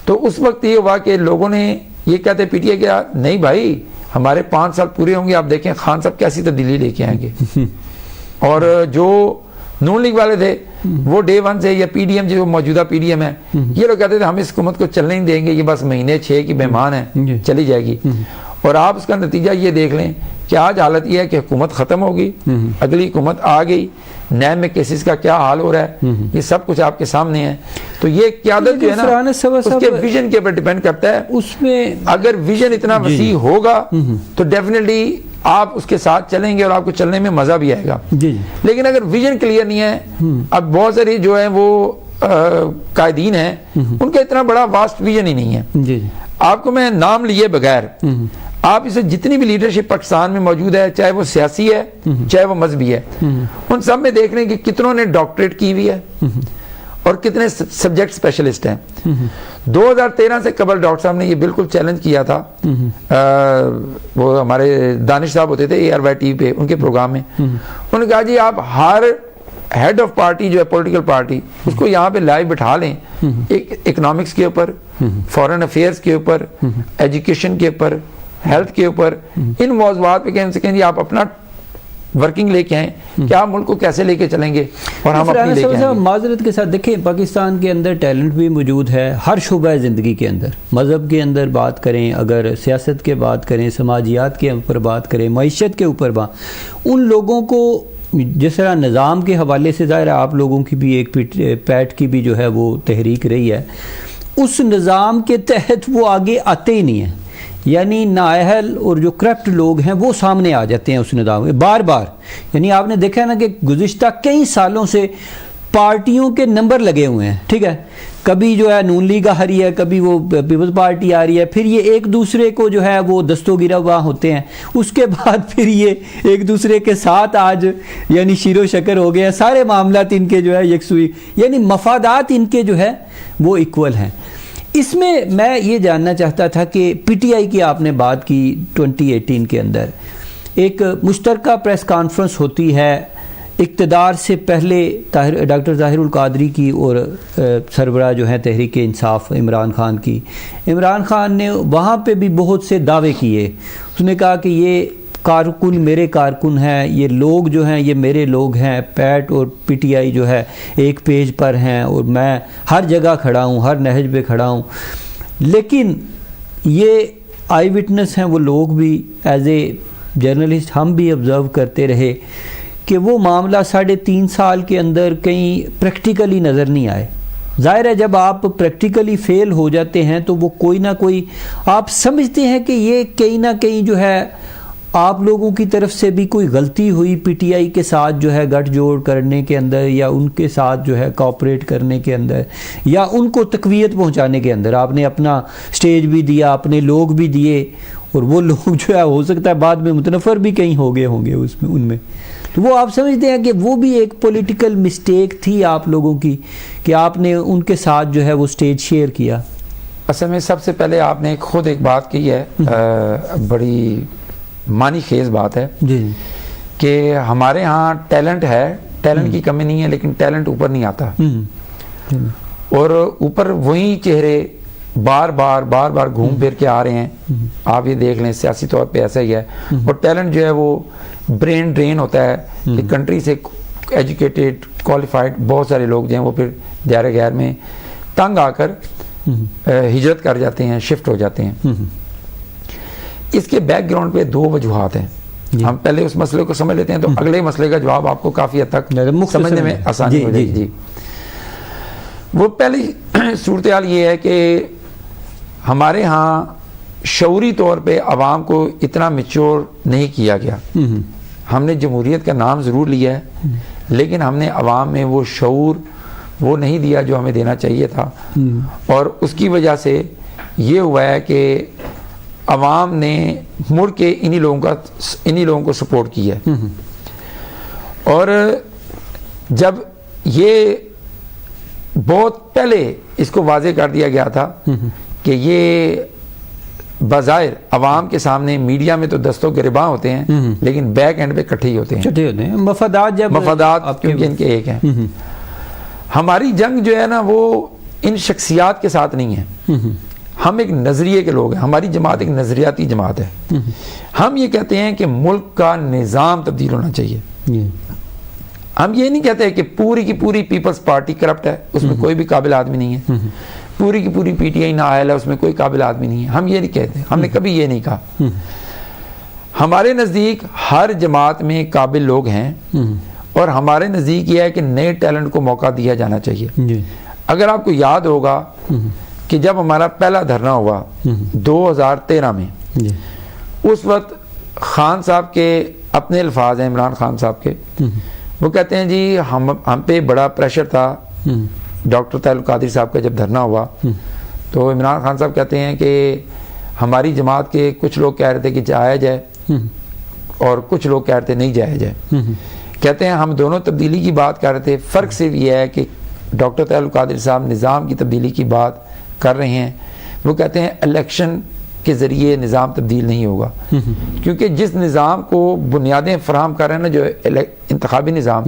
تو اس وقت یہ ہوا کہ لوگوں نے یہ کہتے پی ٹی آئی کیا، نہیں بھائی ہمارے 5 سال پورے ہوں گے، آپ دیکھیں خان صاحب کیسی تبدیلی لے کے آئیں گے. اور جو نون لیگ والے تھے وہ ڈے 1 سے، یا پی ڈی ایم جو موجودہ پی ڈی ایم ہے، یہ لوگ کہتے تھے ہم اس حکومت کو چلنے نہیں دیں گے، یہ بس مہینے 6 کی مہمان ہے، چلی جائے گی. اور آپ اس کا نتیجہ یہ دیکھ لیں کہ آج حالت یہ ہے کہ حکومت ختم ہوگی، اگلی حکومت آ گئی، نیب میں کیسز کا کیا حال ہو رہا ہے، یہ سب کچھ آپ کے سامنے ہے. تو یہ قیادت جو ہے نا اس کے ویژن کے اوپر ڈیپینڈ کرتا ہے. اس میں اگر ویژن اتنا وسیع ہوگا تو ڈیفینیٹلی آپ اس کے ساتھ چلیں گے اور آپ کو چلنے میں مزہ بھی آئے گا. لیکن اگر ویژن کلیئر نہیں ہے، اب بہت ساری جو ہے وہ قائدین ہیں، ان کا اتنا بڑا واسٹ ویژن ہی نہیں ہے. آپ کو میں نام لیے بغیر، آپ اسے جتنی بھی لیڈرشپ پاکستان میں موجود ہے، چاہے وہ سیاسی ہے چاہے وہ مذہبی ہے، ان سب میں دیکھ لیں کہ کتنوں نے ڈاکٹریٹ کی ہوئی ہے اور کتنے سبجیکٹ اسپیشلسٹ ہیں. 2013 سے قبل ڈاکٹر صاحب نے یہ بالکل چیلنج کیا تھا، وہ ہمارے دانش صاحب ہوتے تھے ARY TV پہ ان کے پروگرام میں، انہوں نے کہا جی آپ ہر ہیڈ آف پارٹی جو ہے پولیٹیکل پارٹی، اس کو یہاں پہ لائیو بٹھا لیں، اکنامکس کے اوپر، فورن افیئرس کے اوپر، ایجوکیشن کے اوپر، ہیلتھ کے اوپر، ان موضوعات پہ کہیں جی آپ اپنا ورکنگ لے کے آئیں کہ آپ ملک کو کیسے لے کے چلیں گے اور ہم اپنی لے کے آئیں گے. معذرت کے ساتھ دیکھیں پاکستان کے اندر ٹیلنٹ بھی موجود ہے ہر شعبہ زندگی کے اندر. مذہب کے اندر بات کریں, اگر سیاست کے بات کریں, سماجیات کے اوپر بات کریں, معیشت کے اوپر ان لوگوں کو جس طرح نظام کے حوالے سے ظاہر ہے آپ لوگوں کی بھی ایک پیٹ کی بھی جو ہے وہ تحریک رہی ہے, اس نظام کے تحت وہ آگے آتے ہی نہیں ہیں. یعنی نااہل اور جو کرپٹ لوگ ہیں وہ سامنے آ جاتے ہیں اس نظام میں بار بار. یعنی آپ نے دیکھا نا کہ گزشتہ کئی سالوں سے پارٹیوں کے نمبر لگے ہوئے ہیں, ٹھیک ہے, کبھی جو ہے نون لیگ آ رہی ہے, کبھی وہ پیپلز پارٹی آ رہی ہے, پھر یہ ایک دوسرے کو جو ہے وہ دستوں گرا ہوا ہوتے ہیں, اس کے بعد پھر یہ ایک دوسرے کے ساتھ آج یعنی شیر و شکر ہو گئے ہیں, سارے معاملات ان کے جو ہے یکسوئی, یعنی مفادات ان کے جو ہے وہ ایکول ہیں. اس میں یہ جاننا چاہتا تھا کہ پی ٹی آئی کی آپ نے بات کی 2018 کے اندر ایک مشترکہ پریس کانفرنس ہوتی ہے اقتدار سے پہلے ڈاکٹر ظاہر القادری کی اور سربراہ جو ہیں تحریک انصاف عمران خان کی. عمران خان نے وہاں پہ بھی بہت سے دعوے کیے, اس نے کہا کہ یہ کارکن میرے کارکن ہیں, یہ لوگ جو ہیں یہ میرے لوگ ہیں, پیٹ اور پی ٹی آئی جو ہے ایک پیج پر ہیں اور میں ہر جگہ کھڑا ہوں, ہر نہج پہ کھڑا ہوں. لیکن یہ آئی وٹنس ہیں وہ لوگ بھی, ایز اے جرنلسٹ ہم بھی آبزرو کرتے رہے کہ وہ معاملہ 3.5 سال کے اندر کہیں پریکٹیکلی نظر نہیں آئے. ظاہر ہے جب آپ پریکٹیکلی فیل ہو جاتے ہیں تو وہ کوئی نہ کوئی آپ سمجھتے ہیں کہ یہ کہیں نہ کہیں جو ہے آپ لوگوں کی طرف سے بھی کوئی غلطی ہوئی پی ٹی آئی کے ساتھ جو ہے گٹھ جوڑ کرنے کے اندر, یا ان کے ساتھ جو ہے کوآپریٹ کرنے کے اندر, یا ان کو تقویت پہنچانے کے اندر. آپ نے اپنا سٹیج بھی دیا, اپنے لوگ بھی دیے, اور وہ لوگ جو ہے ہو سکتا ہے بعد میں متنفر بھی کہیں ہو گئے ہوں گے اس میں ان میں. تو وہ آپ سمجھتے ہیں کہ وہ بھی ایک پولیٹیکل مسٹیک تھی آپ لوگوں کی کہ آپ نے ان کے ساتھ جو ہے وہ سٹیج شیئر کیا؟ اصل میں سب سے پہلے آپ نے خود ایک بات کی ہے, بڑی معنی خیز بات ہے جی, کہ ہمارے ہاں ٹیلنٹ ہے, ٹیلنٹ کی کمی نہیں ہے, لیکن ٹیلنٹ اوپر نہیں آتا, اور اوپر وہی چہرے بار بار گھوم پھر کے آ رہے ہیں. آپ یہ دیکھ لیں سیاسی طور پہ ایسا ہی ہے. اور ٹیلنٹ جو ہے وہ برین ڈرین ہوتا ہے کہ کنٹری سے ایجوکیٹڈ کوالیفائڈ بہت سارے لوگ جو ہیں وہ پھر دائرہ غیر میں تنگ آ کر ہجرت کر جاتے ہیں, شفٹ ہو جاتے ہیں. اس کے بیک گراؤنڈ پہ 2 وجوہات ہیں. ہم پہلے اس مسئلے کو سمجھ لیتے ہیں تو اگلے مسئلے کا جواب آپ کو کافی حد تک سمجھنے میں آسانی ہو جائے گی. وہ پہلی صورتحال یہ ہے کہ ہمارے ہاں شعوری طور پہ عوام کو اتنا میچور نہیں کیا گیا. ہم نے جمہوریت کا نام ضرور لیا ہے, لیکن ہم نے عوام میں وہ شعور وہ نہیں دیا جو ہمیں دینا چاہیے تھا, اور اس کی وجہ سے یہ ہوا ہے کہ عوام نے مڑ کے انہی لوگوں کو سپورٹ کیا ہے. اور جب یہ بہت پہلے اس کو واضح کر دیا گیا تھا کہ یہ بظاہر عوام کے سامنے میڈیا میں تو دستوں گریباں ہوتے ہیں, لیکن بیک اینڈ پہ کٹھے ہی ہوتے ہیں. مفادات کیونکہ ان کے ایک ہیں. ہماری جنگ جو ہے نا وہ ان شخصیات کے ساتھ نہیں ہے. ہم ایک نظریے کے لوگ ہیں, ہماری جماعت ایک نظریاتی جماعت ہے. ہم یہ کہتے ہیں کہ ملک کا نظام تبدیل ہونا چاہیے. ہم یہ نہیں کہتے کہ پوری کی پوری پیپلز پارٹی کرپٹ ہے, اس میں کوئی بھی قابل آدمی نہیں ہے, پوری کی پوری پی ٹی آئی نااہل ہے, اس میں کوئی قابل آدمی نہیں ہے. ہم یہ نہیں کہتے, ہم نے کبھی یہ نہیں کہا. ہمارے نزدیک ہر جماعت میں قابل لوگ ہیں, اور ہمارے نزدیک یہ ہے کہ نئے ٹیلنٹ کو موقع دیا جانا چاہیے. اگر آپ کو یاد ہوگا کہ جب ہمارا پہلا دھرنا ہوا 2013 میں, اس وقت خان صاحب کے اپنے الفاظ ہیں, عمران خان صاحب کے, وہ کہتے ہیں جی ہم پہ بڑا پریشر تھا. ڈاکٹر طاہر القادری صاحب کا جب دھرنا ہوا تو عمران خان صاحب کہتے ہیں کہ ہماری جماعت کے کچھ لوگ کہہ رہے تھے کہ جایا جائے, اور کچھ لوگ کہہ رہے تھے نہیں جایا جائے. کہتے ہیں ہم دونوں تبدیلی کی بات کر رہے تھے, فرق صرف یہ ہے کہ ڈاکٹر طاہر القادری صاحب نظام کی تبدیلی کی بات کر رہے ہیں. وہ کہتے ہیں الیکشن کے ذریعے نظام تبدیل نہیں ہوگا, کیونکہ جس نظام کو بنیادیں فراہم کر رہے ہیں نا جو انتخابی نظام,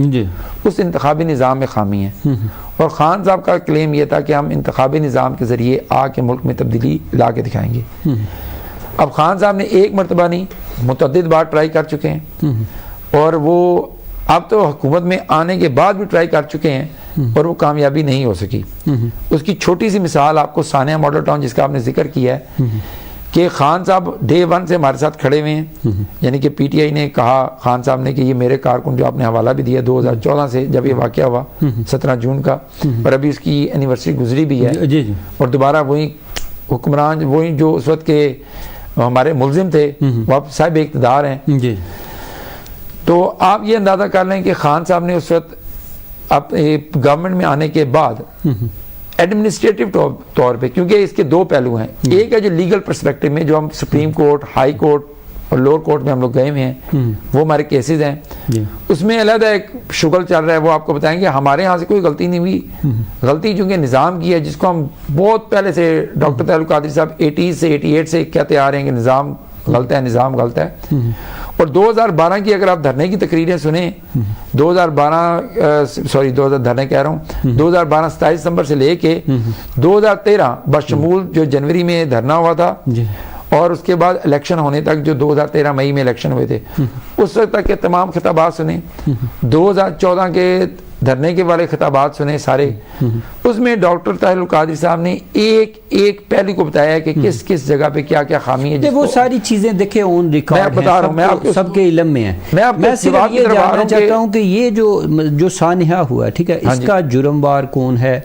اس انتخابی نظام میں خامی ہے. اور خان صاحب کا کلیم یہ تھا کہ ہم انتخابی نظام کے ذریعے آ کے ملک میں تبدیلی لا کے دکھائیں گے. اب خان صاحب نے ایک مرتبہ نہیں متعدد بار ٹرائی کر چکے ہیں. اور وہ اب تو حکومت میں آنے کے بعد بھی ٹرائی کر چکے ہیں اور وہ کامیابی نہیں ہو سکی. اس کی چھوٹی سی مثال آپ کو ثانیہ ماڈل ٹاؤن جس کا آپ نے ذکر کیا ہے کہ خان صاحب ڈے 1 سے ہمارے ساتھ کھڑے ہوئے ہیں. یعنی کہ پی ٹی آئی نے کہا خان صاحب نے کہ یہ میرے کارکن جو آپ نے حوالہ بھی دیا 2014 سے جب یہ واقعہ ہوا 17 جون کا, اور ابھی اس کی اینیورسری گزری بھی ہے, اور دوبارہ وہی حکمران وہی جو اس وقت کے ہمارے ملزم تھے وہ اب صاحب اقتدار ہیں. تو آپ یہ اندازہ کر لیں کہ خان صاحب نے اس وقت گورنمنٹ میں آنے کے بعد ایڈمنسٹریٹو طور پہ, کیونکہ اس کے 2 پہلو ہیں, ایک ہے جو لیگل پرسپیکٹو میں جو ہم سپریم کورٹ, ہائی کورٹ اور لوور کورٹ میں ہم لوگ گئے ہوئے ہیں, وہ ہمارے کیسز ہیں, اس میں علیحدہ ایک شغل چل رہا ہے, وہ آپ کو بتائیں گے. ہمارے ہاں سے کوئی غلطی نہیں ہوئی, غلطی چونکہ نظام کی ہے جس کو ہم بہت پہلے سے ڈاکٹر طاہر القادری صاحب 80 سے 88 سے کہتے آ رہے ہیں کہ نظام غلط ہے, نظام غلط ہے. اور 2012 کی اگر آپ دھرنے کی تقریریں سنیں, 2012 دھرنے کہہ رہا ہوں 2012 27 دسمبر سے لے کے 2013 بشمول جو جنوری میں دھرنا ہوا تھا اور اس کے بعد الیکشن ہونے تک جو 2013 مئی میں الیکشن ہوئے تھے, اس وقت تک کے تمام خطابات سنیں, 2014 کے دھرنے کے والے خطابات سنے سارے, اس میں ڈاکٹر طاہر القادری صاحب نے ایک پہلو کو بتایا ہے کہ کس کس جگہ پہ کیا کیا خامی ہے. وہ ساری چیزیں دیکھیں اون ریکارڈ ہیں, سب کے علم میں ہیں. میں صرف یہ جاننا چاہتا ہوں کہ یہ جو سانحہ ہوا ہے, ٹھیک ہے, اس کا جرموار کون ہے,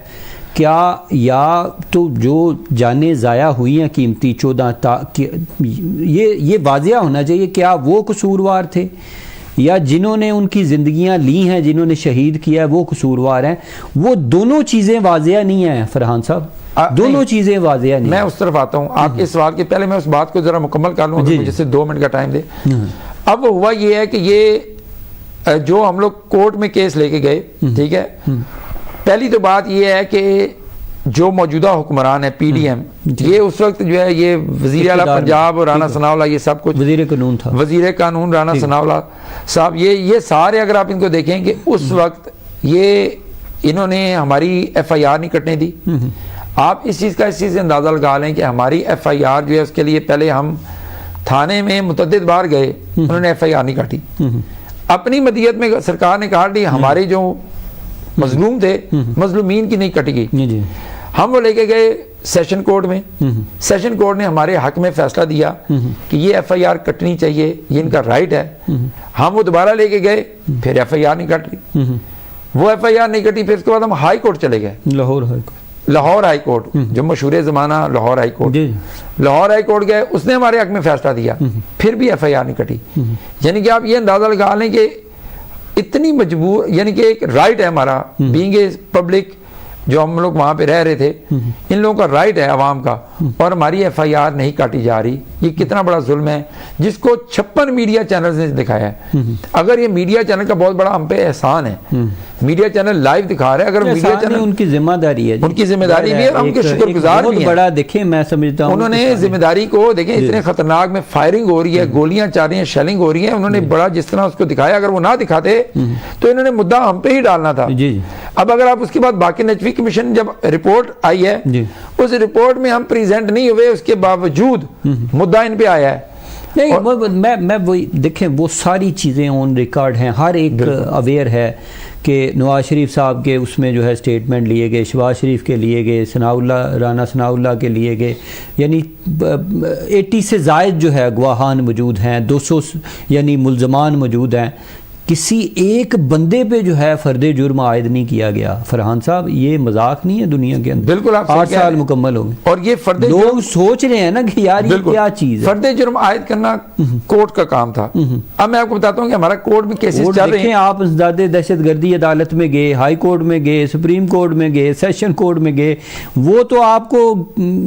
کیا یا تو جو جانیں ضائع ہوئی ہیں قیمتی 14 یہ واضح ہونا چاہیے کیا وہ قصوروار تھے یا جنہوں نے ان کی زندگیاں لی ہیں, جنہوں نے شہید کیا ہے وہ قصوروار ہیں. وہ دونوں چیزیں واضح نہیں ہیں فرحان صاحب, دونوں چیزیں واضح نہیں. میں اس طرف آتا ہوں آپ کے سوال کے پہلے, میں اس بات کو ذرا مکمل کر لوں جس سے 2 منٹ کا ٹائم دے. اب ہوا یہ ہے کہ یہ جو ہم لوگ کورٹ میں کیس لے کے گئے, ٹھیک ہے, پہلی تو بات یہ ہے کہ جو موجودہ حکمران ہے پی ڈی ایم, یہ اس وقت جو ہے یہ وزیر اعلیٰ پنجاب اور رانا ثناء اللہ, یہ سب کچھ وزیر قانون تھا, وزیر قانون رانا ثناء اللہ صاحب, یہ سارے اگر آپ ان کو دیکھیں کہ اس وقت یہ انہوں نے ہماری ایف آئی آر نہیں کٹنے دی. آپ اس چیز سے اندازہ لگا لیں کہ ہماری ایف آئی آر جو ہے اس کے لیے پہلے ہم تھانے میں متعدد بار گئے, انہوں نے ایف آئی آر نہیں کاٹی. اپنی مدیت میں سرکار نے کاٹ دی, ہمارے جو مظلوم تھے مظلومین کی نہیں کٹی گئی. ہم وہ لے کے گئے سیشن کورٹ میں, سیشن کورٹ نے ہمارے حق میں فیصلہ دیا کہ یہ ایف آئی آر کٹنی چاہیے, یہ ان کا رائٹ ہے. ہم وہ دوبارہ لے کے گئے, پھر ایف آئی آر نہیں کٹ لی, وہ ایف آئی آر نہیں کٹی. پھر اس کے بعد ہم ہائی کورٹ چلے گئے, لاہور ہائی کورٹ جو مشہور زمانہ Lahore high court, Lahore high court گئے, اس نے ہمارے حق میں فیصلہ دیا, پھر بھی ایف آئی آر نہیں کٹی. یعنی کہ آپ یہ اندازہ لگا لیں کہ اتنی مجبور, یعنی کہ ایک رائٹ ہے ہمارا بینگ اے پبلک, جو ہم لوگ وہاں پہ رہ رہے تھے, ان لوگوں کا رائٹ ہے عوام کا, اور ہماری ایف آئی آر نہیں کاٹی جا رہی. یہ کتنا بڑا ظلم ہے جس کو 56 میڈیا چینلز نے دکھایا ہے. اگر یہ میڈیا چینل کا بہت بڑا ہم پہ احسان ہے, میڈیا چینل لائیو دکھا رہے ہیں, اگر میڈیا چینل ان کی ذمہ داری ہے, ان کی ذمہ داری بھی ہے, ہم کے شکر گزار بھی ہیں. بڑا دیکھیں, میں سمجھتا ہوں انہوں نے ذمہ داری کو دیکھیں, اتنے خطرناک میں فائرنگ ہو رہی ہے, گولیاں چل رہی ہیں, شیلنگ ہو رہی ہیں, انہوں نے بڑا جس طرح اس کو دکھایا, اگر وہ نہ دکھاتے تو انہوں نے مدعا ہم پہ ہی ڈالنا تھا. اب اگر آپ اس کے بعد باقی نجوی کمیشن جب رپورٹ آئی ہے, اس رپورٹ میں ہم پریزنٹ نہیں ہوئے, اس کے باوجود مدعا ان پہ آیا ہے. نہیں, میں وہی دیکھیں, وہ ساری چیزیں آن ریکارڈ ہیں, ہر ایک اویئر ہے کہ نواز شریف صاحب کے اس میں جو ہے اسٹیٹمنٹ لیے گئے, شہباز شریف کے لیے گئے, رانا ثناء اللہ کے لیے گئے, یعنی 80 سے زائد جو ہے گواہان موجود ہیں, 200 یعنی ملزمان موجود ہیں. کسی ایک بندے پہ جو ہے فرد جرم عائد نہیں کیا گیا. فرحان صاحب, یہ مذاق نہیں ہے دنیا کے اندر. بالکل, 8 سال مکمل ہو گئے, اور یہ فرد لوگ سوچ رہے ہیں نا کہ یار یہ کیا چیز ہے. فرد جرم عائد کرنا کورٹ کا کام تھا. اب میں آپ کو بتاتا ہوں کہ ہمارا کورٹ میں کیسز چل رہے ہیں. آپ انسداد دہشت گردی عدالت میں گئے, ہائی کورٹ میں گئے, سپریم کورٹ میں گئے, سیشن کورٹ میں گئے, وہ تو آپ کو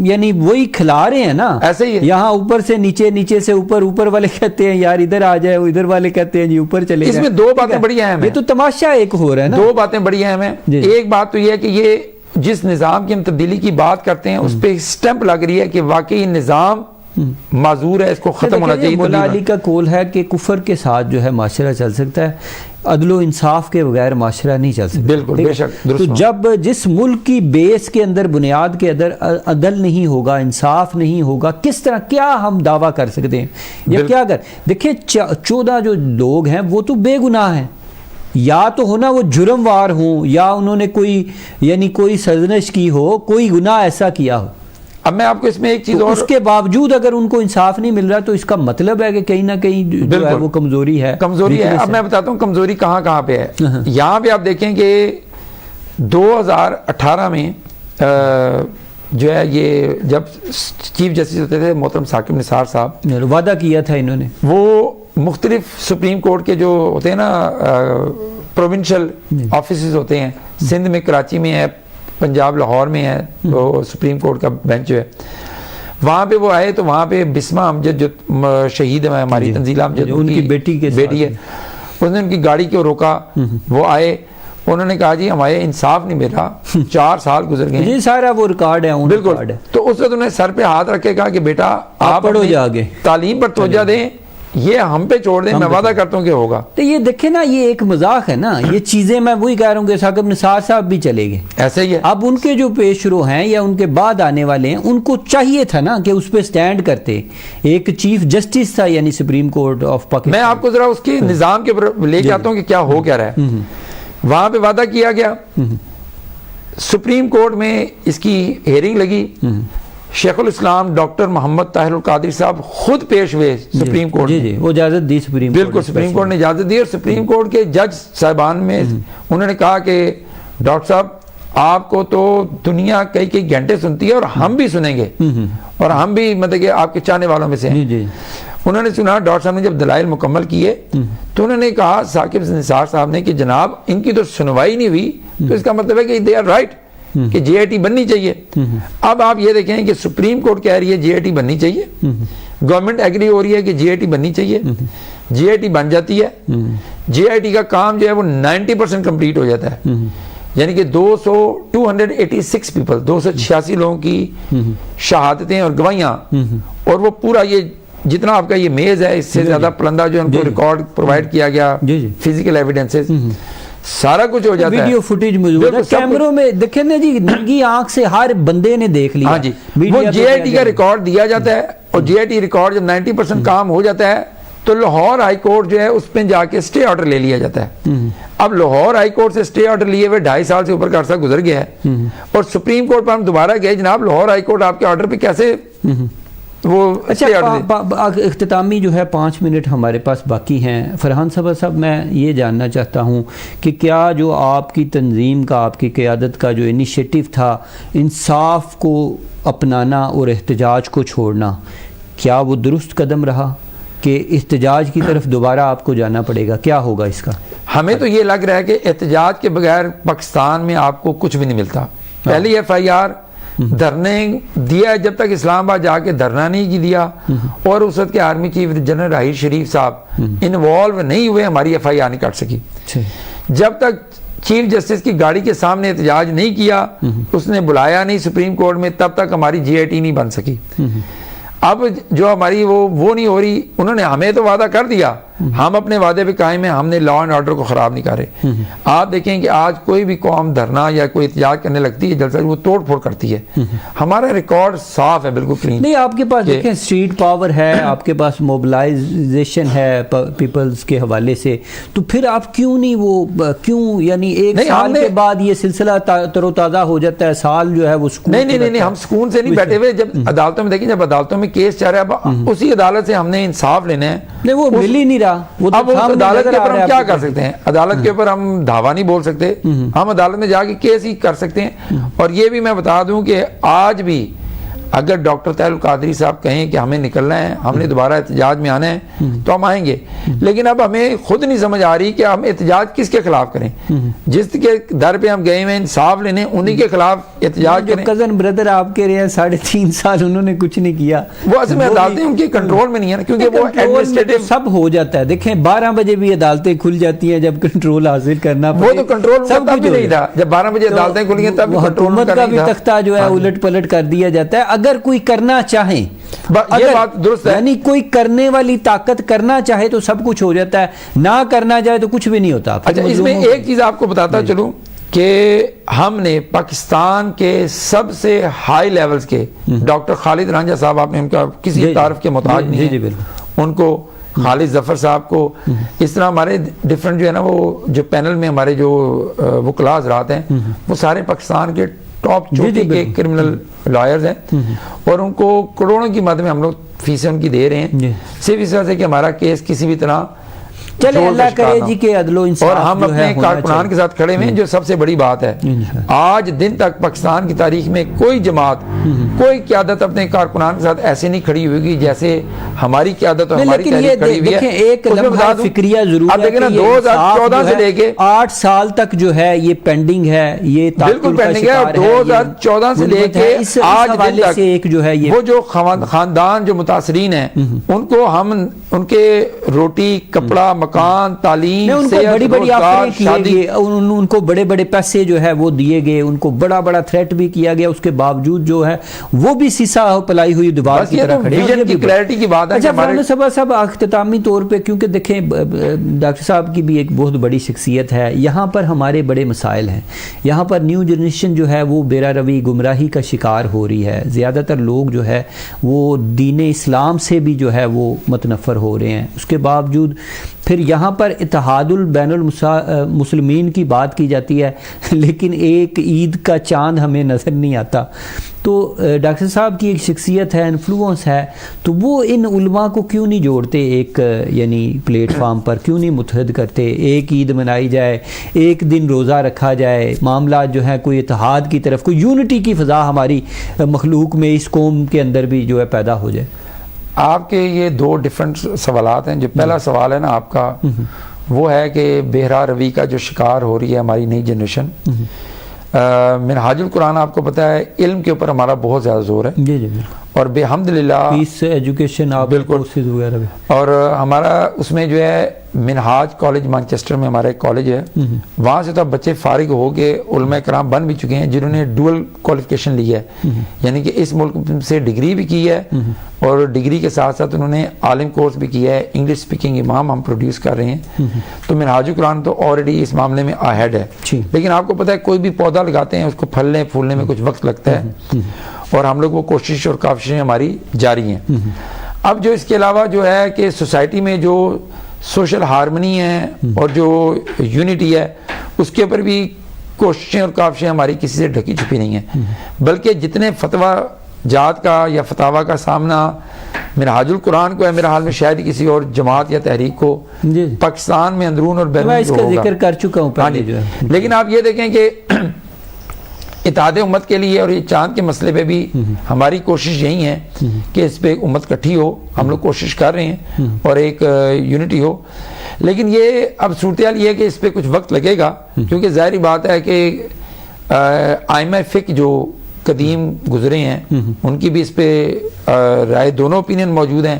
یعنی وہی کھلا رہے ہیں نا. ایسے ہی یہاں اوپر سے نیچے, نیچے سے اوپر, اوپر والے کہتے ہیں یار ادھر آ جائے, ادھر والے کہتے ہیں جی اوپر چلے جائیں. اس میں 2 باتیں بڑی اہم ہیں. یہ تو تماشا ایک ہو رہا ہے نا. 2 باتیں بڑی اہم ہیں. ایک بات تو یہ ہے کہ یہ جس نظام کی ہم تبدیلی کی بات کرتے ہیں, اس پہ سٹیمپ لگ رہی ہے کہ واقعی نظام معذور ہے, اس کو ختم ہونا چاہیے. مولا علی کا قول ہے کہ کفر کے ساتھ جو ہے معاشرہ چل سکتا ہے, عدل و انصاف کے بغیر معاشرہ نہیں چل سکتا. بالکل بے شک درست. تو جب جس ملک کی بیس کے اندر بنیاد کے اندر عدل نہیں ہوگا, انصاف نہیں ہوگا, کس طرح کیا ہم دعویٰ کر سکتے ہیں یا کیا کر. دیکھیں 14 جو لوگ ہیں وہ تو بے گناہ ہیں, یا تو ہونا وہ جرم وار ہوں یا انہوں نے کوئی سرزنش کی ہو, کوئی گناہ ایسا کیا ہو. اب میں آپ کو اس میں ایک چیز اور, اس کے باوجود اگر ان کو انصاف نہیں مل رہا تو اس کا مطلب ہے کہ کہیں نہ کہیں جو ہے وہ کمزوری ہے. اب میں بتاتا ہوں کمزوری کہاں پہ ہے. یہاں پہ آپ دیکھیں کہ 2018 میں جو ہے یہ جب چیف جسٹس ہوتے تھے محترم ثاقب نثار صاحب, وعدہ کیا تھا انہوں نے, وہ مختلف سپریم کورٹ کے جو ہوتے ہیں نا پروونشل آفیسز ہوتے ہیں, سندھ میں کراچی میں ہے, پنجاب لاہور میں ہے تو سپریم کورٹ کا بینچ جو ہے, وہاں پہ وہ آئے تو وہاں پہ بسمہ امجد جو شہید ہے ہماری تنزیلہ امجد, ان کی بیٹی ہے, اس نے ان کی گاڑی کو روکا, وہ آئے, انہوں نے کہا جی ہمارے انصاف نہیں مل رہا, 4 سال گزر گئے جی, سارا وہ ریکارڈ ہے. بالکل. تو اس وقت انہیں سر پہ ہاتھ رکھ کے کہا کہ بیٹا آپ پڑھو جا آگے, تعلیم پر توجہ دیں, یہ ہم پہ چھوڑ دیں, میں وعدہ کرتا ہوں کہ ہوگا. تو یہ دیکھیں نا, یہ ایک مذاق ہے نا, یہ چیزیں میں وہی کہہ رہا ہوں کہ ثاقب نثار صاحب بھی چلے گئے, ایسے ہی ہے. اب ان کے جو پیش رو ہیں یا ان کے بعد آنے والے ہیں, ان کو چاہیے تھا نا کہ اس پہ سٹینڈ کرتے. ایک چیف جسٹس تھا یعنی سپریم کورٹ آف پاکستان. میں آپ کو ذرا اس کے نظام کے اوپر لے جاتا ہوں کہ کیا ہو کیا رہا ہے. وہاں پہ وعدہ کیا گیا, سپریم کورٹ میں اس کی ہیئرنگ لگی, شیخ الاسلام ڈاکٹر محمد طاہر القادری صاحب خود پیش ہوئے سپریم کورٹ. جی وہ اجازت دی سپریم کورٹ, بالکل سپریم کورٹ نے اجازت دی, اور سپریم کورٹ کے جج صاحبان میں انہوں نے کہا کہ ڈاکٹر صاحب آپ کو تو دنیا کئی گھنٹے سنتی ہے اور ہم بھی سنیں گے, اور ہم بھی مطلب کہ آپ کے چاہنے والوں میں سے ہیں. انہوں نے سنا, ڈاکٹر صاحب نے جب دلائل مکمل کیے تو انہوں نے کہا ثاقب نثار صاحب نے کہ جناب ان کی تو سنوائی نہیں ہوئی, تو اس کا مطلب ہے کہ دے آر رائٹ کہ جے آئی ٹی بننی چاہیے. اب آپ یہ دیکھیں کہ سپریم کورٹ کہہ رہی ہے جے آئی ٹی بننی چاہیے, گورنمنٹ ایگری ہو رہی ہے کہ جے آئی ٹی بننی چاہیے, جے آئی ٹی بن جاتی ہے, جے آئی ٹی کا کام جو ہے وہ 90% کمپلیٹ ہو جاتا ہے, یعنی کہ 286 پیپل 286 لوگوں کی شہادتیں اور گواہیاں, اور وہ پورا یہ جتنا آپ کا یہ میز ہے اس سے زیادہ پلندہ جو ان کو ریکارڈ پرووائڈ کیا گیا, فزیکل ایویڈنسز سارا کچھ ہو جاتا ہے, ویڈیو فوٹیج موجود ہے کیمروں میں, دیکھیں نا جی ننگی آنکھ سے ہر بندے نے دیکھ لیا. ہاں جی, وہ جے آئی ٹی کا ریکارڈ دیا جاتا ہے, اور جے آئی ٹی ریکارڈ جب 90% کام ہو جاتا ہے تو لاہور ہائی کورٹ جو ہے اس پہ جا کے اسٹے آرڈر لے لیا جاتا ہے. اب لاہور ہائی کورٹ سے اسٹے آرڈر لیے ہوئے 2.5 سال سے اوپر کا عرصہ گزر گیا ہے, اور سپریم کورٹ پر ہم دوبارہ گئے, جناب لاہور ہائی کورٹ آپ کے آرڈر پہ کیسے وہ. اچھا, اختتامی جو ہے 5 منٹ ہمارے پاس باقی ہیں. فرحان صاحب میں یہ جاننا چاہتا ہوں کہ کیا جو آپ کی تنظیم کا, آپ کی قیادت کا جو انیشیٹو تھا انصاف کو اپنانا اور احتجاج کو چھوڑنا, کیا وہ درست قدم رہا کہ احتجاج کی طرف دوبارہ آپ کو جانا پڑے گا؟ کیا ہوگا اس کا؟ ہمیں تو یہ لگ رہا ہے کہ احتجاج کے بغیر پاکستان میں آپ کو کچھ بھی نہیں ملتا. پہلی ایف آئی آر دھرنے دیا, جب تک اسلام آباد جا کے دھرنا نہیں دیا اور اس وقت کے army chief general Raheel Sharif صاحب انوالو نہیں ہوئے, ہماری ایف آئی آر نہیں کٹ سکی. جب تک چیف جسٹس کی گاڑی کے سامنے احتجاج نہیں کیا, اس نے بلایا نہیں سپریم کورٹ میں, تب تک ہماری جے آئی ٹی نہیں بن سکی. اب جو ہماری وہ نہیں ہو رہی, انہوں نے ہمیں تو وعدہ کر دیا, ہم اپنے وعدے پہ قائم ہیں, ہم نے لا اینڈ آرڈر کو خراب نہیں کر رہے. آپ دیکھیں کہ آج کوئی بھی قوم دھرنا یا کوئی احتجاج کرنے لگتی ہے جلسہ, وہ توڑ پھوڑ کرتی ہے. ہمارا ریکارڈ صاف ہے, بالکل کلین. نہیں, آپ کے پاس دیکھیں اسٹریٹ پاور ہے, آپ کے پاس موبلائزیشن ہے پیپلز کے حوالے سے, تو پھر آپ کیوں نہیں وہ کیوں یعنی ایک سال کے بعد یہ سلسلہ تر و تازہ ہو جاتا ہے, سال جو ہے وہ سکون. نہیں, ہم سکون سے نہیں بیٹھے ہوئے. جب عدالتوں میں دیکھیں, جب عدالتوں میں کیس چل رہا ہے, اسی عدالت سے ہم نے انصاف لینا ہے. نہیں, وہ مل ہی نہیں رہا. اب عدالت کے اوپر ہم کیا کر سکتے ہیں؟ عدالت کے اوپر ہم دھاوا نہیں بول سکتے, ہم عدالت میں جا کے کیس ہی کر سکتے ہیں. اور یہ بھی میں بتا دوں کہ آج بھی اگر ڈاکٹر طاہر القادری صاحب کہیں کہ ہمیں نکلنا ہے, ہم نے دوبارہ احتجاج میں آنا ہے, تو ہم آئیں گے. لیکن اب ہمیں خود نہیں سمجھ آ رہی کہ ہم احتجاج کس کے خلاف کریں. جس کے در پہ ہم گئے ہوئے انصاف لینے, انہی کے خلاف احتجاج کریں. کزن بردر آپ کے رہے ہیں 3.5 سال, انہوں نے کچھ نہیں کیا. وہ اصل میں عدالتیں ان کے کنٹرول میں نہیں ہے نا, کیونکہ وہ ایڈمنسٹریٹو سب ہو جاتا ہے. دیکھیں 12 بجے بھی عدالتیں کھل جاتی ہیں جب کنٹرول حاصل کرنا پڑے. وہ تو کنٹرول تب بھی نہیں تھا, جب 12 بجے عدالتیں کھلی ہیں تب حکومت کا بھی تختہ جو ہے الٹ پلٹ کر دیا جاتا ہے. اگر کوئی کرنا چاہیں یہ بات درست ہے، یعنی کوئی کرنے والی طاقت کرنا چاہے تو سب کچھ ہو جاتا ہے، نہ کرنا جائے تو کچھ بھی نہیں ہوتا۔ اچھا اس میں ایک چیز آپ کو بتاتا چلوں کہ ہم نے پاکستان کے سب سے ہائی لیولز کے ڈاکٹر خالد رانجھا صاحب، آپ نے ان کا کسی تعارف کے محتاج نہیں ہے، ان کو، خالد ظفر صاحب کو، اس طرح ہمارے ڈیفرنٹ جو ہے نا وہ جو پینل میں ہمارے جو وکلاء حضرات ہیں وہ سارے پاکستان کے ٹاپ چوٹی کے کرمنل لائرز ہیں، اور ان کو کروڑوں کی مد میں ہم لوگ فیسیں ان کی دے رہے ہیں، صرف اس وجہ سے کہ ہمارا کیس کسی بھی طرح چلے اللہ کرے جی کہ عدل و انصاف، اور ہم اپنے کارکنان کے ساتھ کھڑے ہوئے ہیں، جو سب سے بڑی بات ہے۔ آج دن تک پاکستان کی تاریخ میں کوئی جماعت، کوئی قیادت اپنے کارکنان کے ساتھ ایسے نہیں کھڑی ہوئی گی جیسے ہماری قیادت اور ہماری تحریک کھڑی ہوئی ہے۔ ایک لمحہ فکریہ ضرور ہے، اب دیکھیں نا 2014 سے لے کے 8 سال تک جو ہے یہ پینڈنگ ہے، یہ بالکل پینڈنگ ہے، اور 2014 سے لے کے آج دن تک ایک جو ہے وہ جو خاندان جو متاثرین ہیں ان کو ہم ان کے روٹی، کپڑا، مکان، تعلیم، ان کو بڑی بڑی آفریں کیے گئے، ان کو بڑے بڑے پیسے جو ہے وہ دیے گئے، ان کو بڑا بڑا تھریٹ بھی کیا گیا، اس کے باوجود جو ہے وہ بھی سیسا پلائی ہوئی دیوار کی طرح کھڑے ہیں۔ ویژن کی کلیئرٹی کی بات ہے۔ اچھا فرحان صاحب اختتامی طور پہ، کیونکہ دیکھیں ڈاکٹر صاحب کی بھی ایک بہت بڑی شخصیت ہے، یہاں پر ہمارے بڑے مسائل ہیں، یہاں پر نیو جنریشن جو ہے وہ بیرا روی گمراہی کا شکار ہو رہی ہے، زیادہ تر لوگ جو ہے وہ دین اسلام سے بھی جو ہے وہ متنفر ہو رہے ہیں، اس کے باوجود پھر یہاں پر اتحاد البین المسلمین کی بات کی جاتی ہے، لیکن ایک عید کا چاند ہمیں نظر نہیں آتا۔ تو ڈاکٹر صاحب کی ایک شخصیت ہے، انفلوئنس ہے، تو وہ ان علماء کو کیوں نہیں جوڑتے ایک یعنی پلیٹ فارم پر، کیوں نہیں متحد کرتے، ایک عید منائی جائے، ایک دن روزہ رکھا جائے، معاملات جو ہے کوئی اتحاد کی طرف، کوئی یونٹی کی فضا ہماری مخلوق میں، اس قوم کے اندر بھی جو ہے پیدا ہو جائے۔ آپ کے یہ دو ڈیفرنٹ سوالات ہیں۔ جو پہلا سوال ہے نا آپ کا، وہ ہے کہ بہرا روی کا جو شکار ہو رہی ہے ہماری نئی جنریشن۔ منہاج القرآن آپ کو پتہ ہے علم کے اوپر ہمارا بہت زیادہ زور ہے، جی جی، اور بالحمدللہ پیس ایجوکیشن آپ بالکل، وغیرہ بھی، اور ہمارا اس میں جو ہے منہاج کالج مانچسٹر میں ہمارا ایک کالج ہے، وہاں سے تو بچے فارغ ہو کے علماء کرام بن بھی چکے ہیں جنہوں نے ڈوئل کوالیفیکیشن لی ہے، یعنی کہ اس ملک سے ڈگری بھی کی ہے اور ڈگری کے ساتھ ساتھ انہوں نے عالم کورس بھی کیا ہے، انگلش سپیکنگ امام ہم پروڈیوس کر رہے ہیں۔ تو منہاج القرآن تو آلریڈی اس معاملے میں آہیڈ ہے، لیکن آپ کو پتہ ہے کوئی بھی پودا لگاتے ہیں اس کو پھلنے پھولنے میں کچھ وقت لگتا ہے، اور ہم لوگ وہ کوشش اور کاوشیں ہماری جاری ہیں۔ اب جو اس کے علاوہ جو ہے کہ سوسائٹی میں جو سوشل ہارمنی ہے اور جو یونٹی ہے، اس کے اوپر بھی کوششیں اور کاوشیں ہماری کسی سے ڈھکی چھپی نہیں ہیں، بلکہ جتنے فتویٰ جات کا یا فتاویٰ کا سامنا منہاج القرآن کو ہے، میرا حال میں شاید کسی اور جماعت یا تحریک کو پاکستان میں اندرون اور بیرون اس کا ذکر کر چکا ہوں پہلے جو ہے۔ لیکن آپ یہ دیکھیں کہ اتحاد امت کے لیے اور یہ چاند کے مسئلے پہ بھی ہماری کوشش یہی ہے کہ اس پہ امت کٹھی ہو، ہم لوگ کوشش کر رہے ہیں اور ایک یونٹی ہو، لیکن یہ اب صورتحال یہ ہے کہ اس پہ کچھ وقت لگے گا، کیونکہ ظاہری بات ہے کہ ائمہ فقہ جو قدیم گزرے ہیں ان کی بھی اس پہ رائے، دونوں اوپینین موجود ہیں،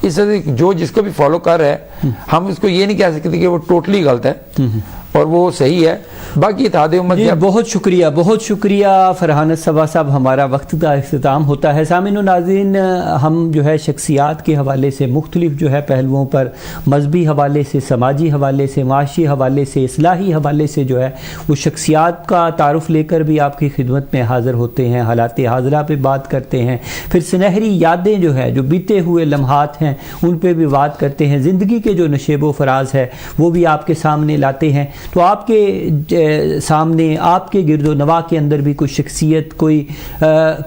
اس سے جو جس کو بھی فالو کر رہا ہے ہم اس کو یہ نہیں کہہ سکتے کہ وہ ٹوٹلی غلط ہے اور وہ صحیح ہے۔ باقی اتحاد امت بہت شکریہ فرحان صاحب، ہمارا وقت کا اختتام ہوتا ہے۔ سامعین و ناظرین، ہم جو ہے شخصیات کے حوالے سے مختلف جو ہے پہلوؤں پر، مذہبی حوالے سے، سماجی حوالے سے، معاشی حوالے سے، اصلاحی حوالے سے جو ہے وہ شخصیات کا تعارف لے کر بھی آپ کی خدمت میں حاضر ہوتے ہیں، حالات حاضرہ پہ بات کرتے ہیں، پھر سنہری یادیں جو ہے جو بیتے ہوئے لمحات ہیں ان پہ بھی بات کرتے ہیں، زندگی کے جو نشیب و فراز ہے وہ بھی آپ کے سامنے لاتے ہیں۔ تو آپ کے سامنے، آپ کے گرد و نواح کے اندر بھی کوئی شخصیت، کوئی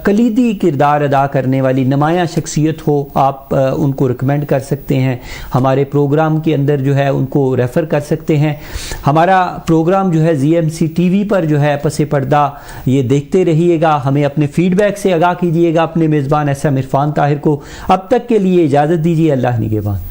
کلیدی کردار ادا کرنے والی نمایاں شخصیت ہو، آپ ان کو ریکمینڈ کر سکتے ہیں، ہمارے پروگرام کے اندر جو ہے ان کو ریفر کر سکتے ہیں۔ ہمارا پروگرام جو ہے ZMC TV پر جو ہے پس پردہ یہ دیکھتے رہیے گا، ہمیں اپنے فیڈ بیک سے آگاہ کیجیے گا، اپنے میزبان SM عرفان طاہر کو۔ اب تک کے لیے اجازت دیجیے، اللہ نگہبان۔